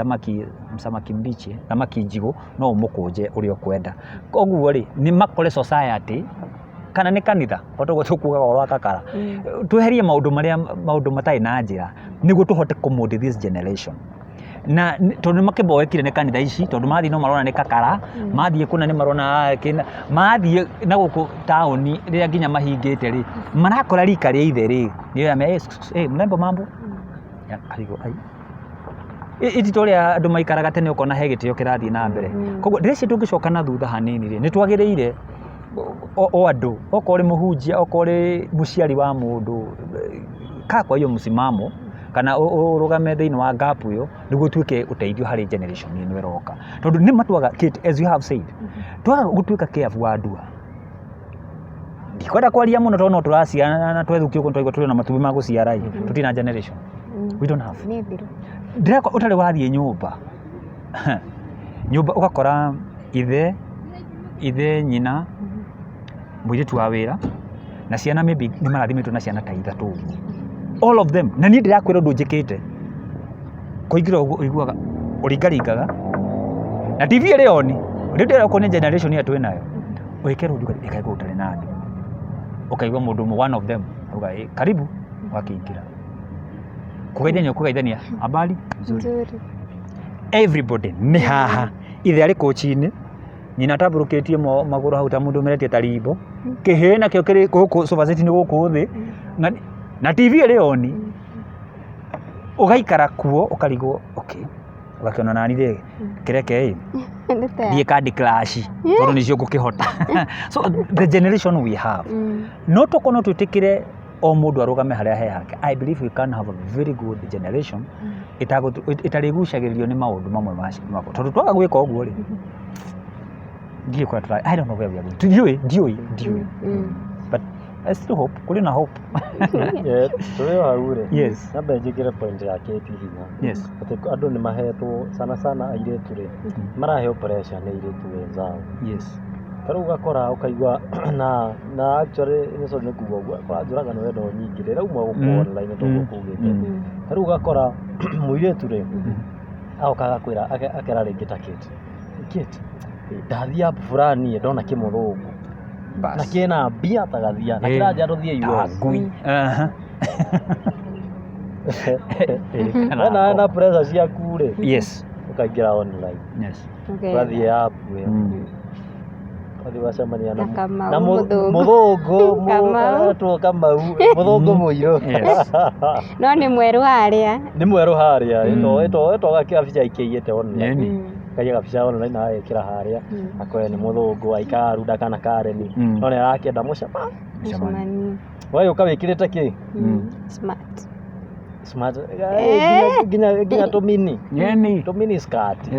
mbichi thamaki njigũ no ũmũkũnje ũrĩa ũkwenda. Koguo rĩ nĩ makore society kana nĩ kanitha otoguo tũkugaga oro akakara tweherie maũndũ matarĩ na njĩra nĩguo tũhote kũmold this generation. Na tondũ makĩboekire nĩ kanitha ici tondũ mathiĩ no marona nĩ kakara mathiĩ kuna nĩ marona mathiĩ na gũkũ taũni rĩrĩa nginya mahingĩte rĩ marakora rika rĩa ithe rĩ nĩ mrembo mambo ya karigo ititoria andũ maikaraga tene ũkona he gĩtĩo kĩrathiĩ na mbere. Koguo ndĩreciria tũngĩcoka na thutha hanini rĩ nĩ twagĩrĩire o andũ okorwo rĩ mũhunjia okorwo rĩ mũciari wa mũndũ kwa hiyo msimamo kana ũrũgame thĩinĩ wa gap ĩyo nĩguo tuĩke ũteithio harĩ generation ĩno ĩroka. Tondũ nĩ matuaga as you have said twaga gũtuĩka careful wa andua ndikwenda kwaria mũno tondũ no tũraciana na twethukio ũguo twaigua tũrĩ na matumbĩ ma gũciara tũtirĩ na generation we don't have. Ndĩreka ũtarĩ wathiĩ nyũmba ũgakora ithe nyina mũirĩtu wa wĩra na ciana maybe nĩ marathimĩtwo na ciana ta ithatũ all of them na niĩ ndĩrakwĩra ũndũ njĩkĩte kũingĩra ũguo ũiguaga ũringaringaga na TV ĩrĩ on rĩu ndĩrakwo nĩ generation ya twĩ nayo ũikere ũndu ĩkaigua ũtarĩ na andũ ũkaigua mũndũ ũmwe one of them uga karibu wakĩingĩra kũgeithania habari nzuri everybody nĩ haha ithe arĩ kochi-inĩ nyina tambũrũkĩtie magũrũ hau ta mũndũ meretie ta rimbo kĩhĩ nakĩo kĩrĩ gũkũ sofa set-inĩ gũkũ thĩ na TV ĩrĩ on ũgaikara kuo ũkarigwo okay ũgakĩona nani rĩ kĩreke thiĩ Candy Crush tondũ nĩcio ngũkĩhota. So the generation we have no tũkorwo no twĩtĩkĩre o mũndũ arũgame harĩa he hake. I believe we can have a very good generation itarĩgucagĩrĩrio nĩ maũndũ mamwe macio tondũ twaga gwĩka ũguo rĩ ndiĩ kwa try I don't know where we are going ndiũĩ but I still hope, kuri na hope. Tũrĩ hau rĩ, Yes. nyambe njĩkĩre point ya Kate hinya. Yes. Atĩ andũ nĩ mahetwo sana airĩtu rĩ, maraheo pressure nĩ airĩtu wenzao. Yes. Tarĩu ũgakora ũkaigua na actually nĩ sorry nĩ kuuga ũguo, kwa njũragano wendo nyingĩ rĩ, rauma gũkũ online toguo kugĩte. Tarĩu ũgakora mũirĩtu rĩ, agoka agakwĩra akera rĩngĩ ta Kate. Kate, ndathiĩ app fulani ndona kĩmũthũngũ. Na kĩna mbia tagathia, na kĩranja tũthiĩ US. Ngui. Na pressure ciaku rĩ. Yes. Ũkaingĩra online. Yes. Wathiĩ app ĩyo. Wathiĩ wacemania na mũthũngũ. mũthũngũ Kamau, mũthũngũ mũirũ. Yes. No nĩ mwerũ harĩa. Nĩ mwerũ harĩa, ĩtwo gabica ikĩigĩte online. Kaia gabica online na ekĩra harĩa, akoya nĩ mũthũngũ, aikara runda kana Karen. No nĩ arakĩenda mũcemani. Wewe ũkawĩkĩrĩte kĩ? Smart. Nginya tũmini. Tũmini skirt.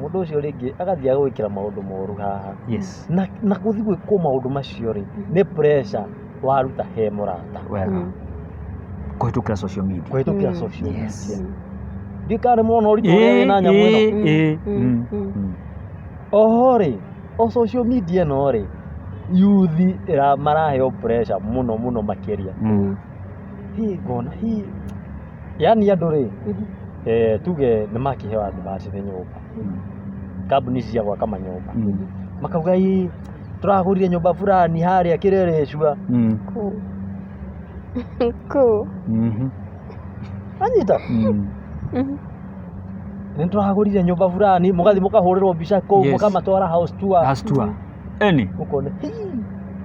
Mũndũ ũcio rĩngĩ agathiĩ agwĩkĩra maũndũ moru haha. Yes. Na gũthiĩ gwĩkwo maũndũ macio rĩ, nĩ pressure waruta he mũrata. Wega. Kũhĩtũkĩra social media. Kũhĩtũkĩra social media. Yes. Ndikare mũno ũritũ ũrĩa wĩna nyamũ ĩno. Oho rĩ, o social media ĩno rĩ, yuthi maraheo pressure mũno makĩria. Hii ngona hii, yani andũ rĩ, tuge nĩ makĩheo advance nĩ nyũmba. Kambuni cia gwaka manyũmba. Makauga hii tũragũrire nyũmba fulani harĩa Kĩrĩrĩcua. Cool. Anyita. Nĩ tũragũrire nyũmba fulani, mũgathiĩ mũkahũrĩrwo mbica kũu, mũkamatwara house tour. House tour. Eni. Mũkone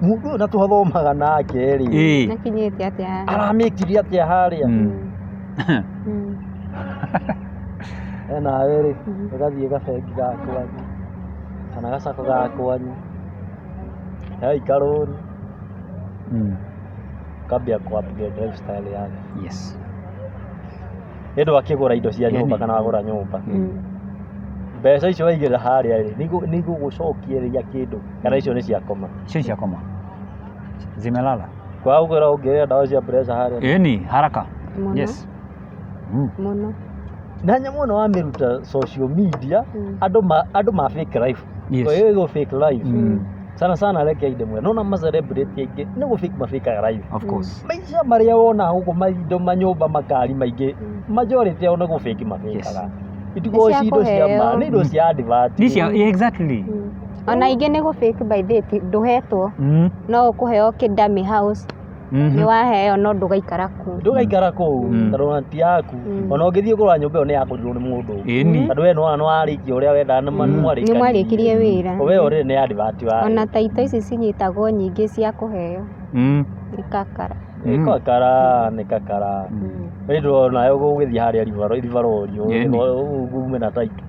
mũndũ na tũthomaga nake rĩ. Nakinyĩte atĩa? Aramĩkirie atĩa harĩa. Nawe rĩ, ũgathiĩ gabengi gakwanyu kana gacako gakwanyu, yaika rũni, ukambia ku-upgrade lifestyle yake. Yes. Hĩndĩ wakĩgũra indo cia nyũmba kana wagũra nyũmba, mbeca icio waigĩra harĩa rĩ, nĩ igũgũcokieria kĩndũ kana icio nĩ cia koma. Icio cia koma. Zimelala. Kwa ũgũra ũngĩrĩa ndawa cia pressure harĩa. Eni, haraka. Yes. Mũno. Na nyamũ ĩno wamĩruta social media, andũ ma fake life. Kwa hiyo hiyo fake life. Sana reke inde mwe. Nona ma celebrity aingĩ nĩ gũ fake life. Of course. Maica marĩa wona huko maindo manyũmba makari maingĩ, majority yao nĩ gũ fake mafikaga. Itigo cido cia ma, nĩ indo cia advert. Exactly. Ona ingĩ nĩ gũ fake by date ndũhetwo. No ũkũheo kĩndami house. Nĩ waheo no ndũgaikara kũu. Ndũgaikara kũu, tondũ ti yaku. Ona ũngĩthiĩ kũgũra nyũmba ĩyo nĩ yakũrirwo nĩ mũndũ. Tondũ we nĩ warĩkia ũrĩa wenda nĩ mwarĩkirie wĩra. We already nĩ advert wa. Ona taito ici cinyitagwo nyingĩ cia kũheo. Ikakara. Nĩ kakara. Rĩndũ nayo gũgĩthiĩ harĩa rivarorio ume na taito.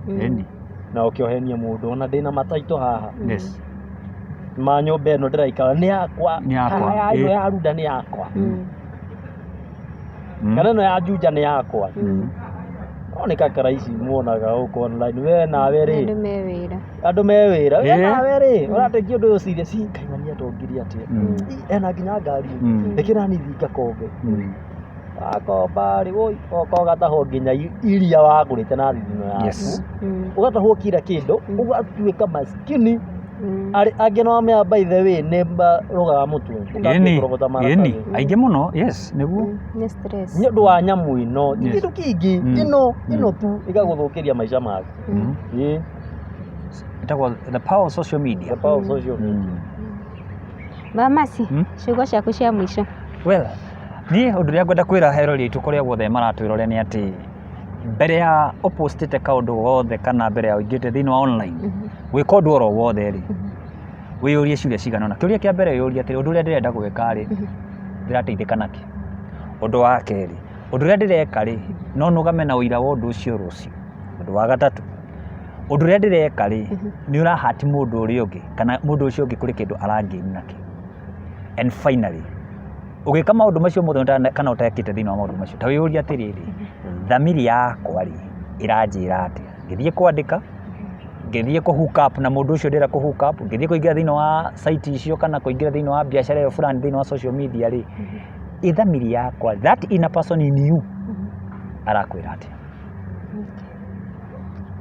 Na ũkĩohenia mũndũ ona ndĩna mataito haha. Yes. Ma nyũmba ĩno ndĩraikara nĩ yakwa. Ĩno ya runda nĩ yakwa. Kana ĩno ya Juja nĩ yakwa. No nĩ kakara ici muonaga gũkũ online. We nawe rĩ. Andũ me wĩra. We nawe rĩ. Ũratekia ũndũ ũyũ serious. Kaimania tongiri atĩa. Ena nginya ngari. Ĩkĩra nithi ngakombe. Wakomba rĩ woi. Ũgatahwo nginya iria wagũrĩte na thithino yaku. Ũgatahwo kila kĩndũ. Ũgatuĩka maskini. Angĩ no amea by the way nĩ rogaga mũtwe. Yeni, aingĩ mũno, yes, nĩguo. Nĩ stress. Nĩ ũndũ wa nyamũ ĩno, ti kĩndũ kĩngĩ, ĩno tu ĩgagũthũkĩria maica maku. Ĩtagwo the power of social media. The power of social media. Mamaci, ciugo ciaku cia mũico. Well, niĩ ũndũ ũrĩa ngwenda kwĩra herori aitũ kũrĩa guothe maratwĩrora nĩ atĩ mbere ya ũpostĩte kaũndũ wothe kana mbere ya ũingĩte thĩinĩ wa online gwĩka ũndũ oro wothe rĩ wĩyũrie ciũria cigana ũna. Kĩũria kĩa mbere wĩyũrie atĩ ũndũ ũrĩa ndĩrenda gwĩka rĩ ndĩrateithĩka nakĩ. Ũndũ wa kerĩ, ũndũ ũrĩa ndĩreka rĩ no nũgame na ũira wa ũndũ ũcio rũciũ. Ũndũ wa gatatũ, ũndũ ũrĩa ndĩreka rĩ nĩ ũrahati mũndũ ũrĩa ũngĩ kana mũndũ ũcio ũngĩ kũrĩ kĩndũ arangĩni nakĩ. And finally, ũgĩka maũndũ macio mothe kana ũtekĩte thĩinĩ wa maũndũ macio ta wĩyũrie atĩrĩrĩ, thamiri yakwa rĩ ĩranjĩra atĩa. Ngĩthiĩ kwandĩka ngĩthiĩ kũ hook up na mũndũ ũcio ndĩra kũ hook up, ngĩthiĩ kũingĩra thĩinĩ wa site icio kana kũingĩra thĩinĩ wa biacara ĩyo fulani thĩinĩ wa social media rĩ, ithamiri yakwa that in a person in you arakwĩra atĩa?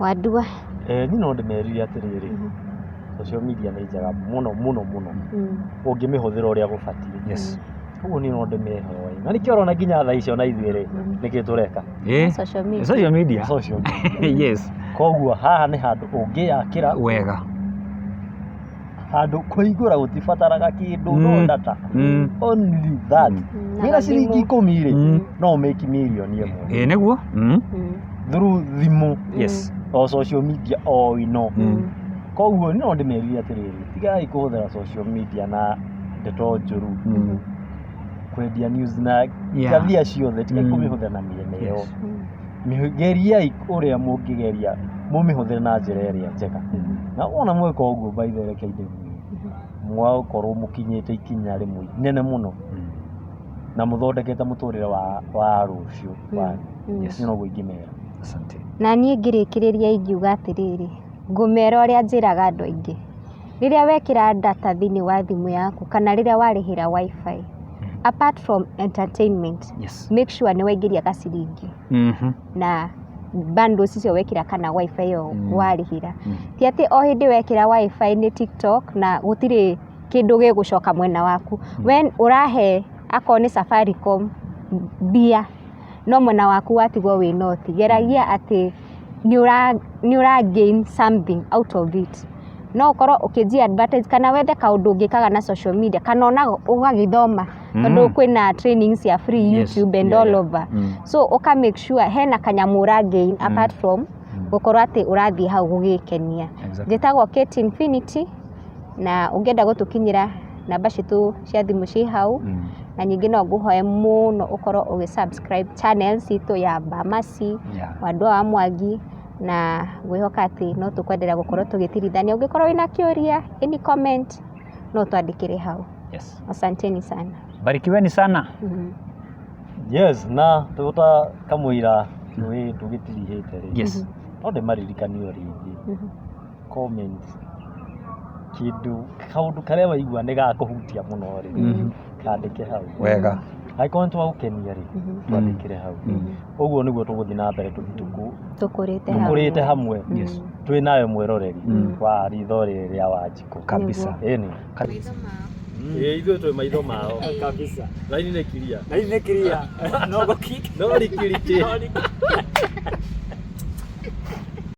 Wandua niĩ no ndĩmerire atĩrĩrĩ, social media nĩ njega mũno mũno mũno ũngĩmĩhũthĩra ũrĩa gũbatiĩ. Yes. Koguo niĩ no ndĩmĩhoe, na nĩkĩo ũrona nginya thaa icio na ithuĩ rĩ, nĩkĩĩ tũreka? social media. Social media. Social media. Yes. Koguo haha nĩ handũ ũngĩyakĩra Wega. handũ kũhingũra gũtibataraga kĩndũ no data. Only that. Wĩna ciringi 10 rĩ, no make million ĩmwe. Nĩguo. Through thimũ. Yes. O social media o ino. Koguo no ndĩmerire atĩrĩrĩ, tigai kũhũthĩra social media na ndeto njũru. Kwendia news na gathia ciothe, tigai kũmĩhũthĩra na mĩena ĩyo. Mĩgeriai ũrĩa mũngĩgeria mũmĩhũthĩre na njĩra ĩrĩa njega. Na ona mweka ũguo by the way kainde mwakorwo mũkinyĩte ikinya rĩmwe nene mũno na mũthondekete mũtũrĩre wa rũciũ wanyu. Yes, no ingĩmera. Asante. Na niĩ ngĩrĩkĩrĩria ingiuga atĩrĩrĩ, ngũmera ũrĩa njĩraga andũ aingĩ, rĩrĩa wekĩra data thĩinĩ wa thimũ yaku kana rĩrĩa warĩhĩra wifi, apart from entertainment, Yes. make sure nĩ waingĩria gaciringi na bundles icio wekĩra kana wifi ĩyo warĩhĩra. Ti atĩ o hĩndĩ wekĩra wifi nĩ TikTok na gũtirĩ kĩndũ gĩgũcoka mwena waku. When ũrahe akorwo nĩ Safaricom mbia no mwena waku watigwo wĩ noti, geragia atĩ nĩ ũra gain something out of it. No ũkorwo ũkĩnjia advertise kana wende kaũndũ ũngĩkaga na social media kana ona ũgagĩthoma tondũ kwĩna trainings ya free YouTube and all over. So ũka make sure hena kanyamũ ũra gain apart from gũkorwo atĩ ũrathiĩ hau gũgĩkenia. Njĩtagwo Kate Infinity na ũngĩenda gũtũkinyĩra namba citũ cia thimũ ci hau, na nyingĩ no ngũhoe mũno ũkorwo ũgĩ-subscribe channel citũ ya Bamasi, Wandua wa Mwangi, na ngwĩhoka atĩ no tũkwenderea gũkorwo tũgĩtirithania. Ũngĩkorwo wĩna kĩũria, any comment, no twandĩkĩre hau. Yes. Asanteni sana. Barikiweni sana. Yes, na tũgũta kamũira tũgĩtirihĩte rĩ. Yes. No ndĩmaririkanio rĩngĩ. Comment kaũndũ karĩa waigua nĩ gakũhutia mũno rĩ, kandĩke hau. Wega. Angĩkorwo nĩ twagũkenia rĩ, twandĩkĩre hau. Ũguo nĩguo tũgũthiĩ na mbere tũkũrĩte hamwe twĩ nawe mwĩroreri wa ritho rĩrĩ rĩa Wanjikũ Kabisa. Ĩni. Ithuĩ twĩ maitho mao. Kabisa. Raini nĩ kiria. No gũkiki. No rikiriki.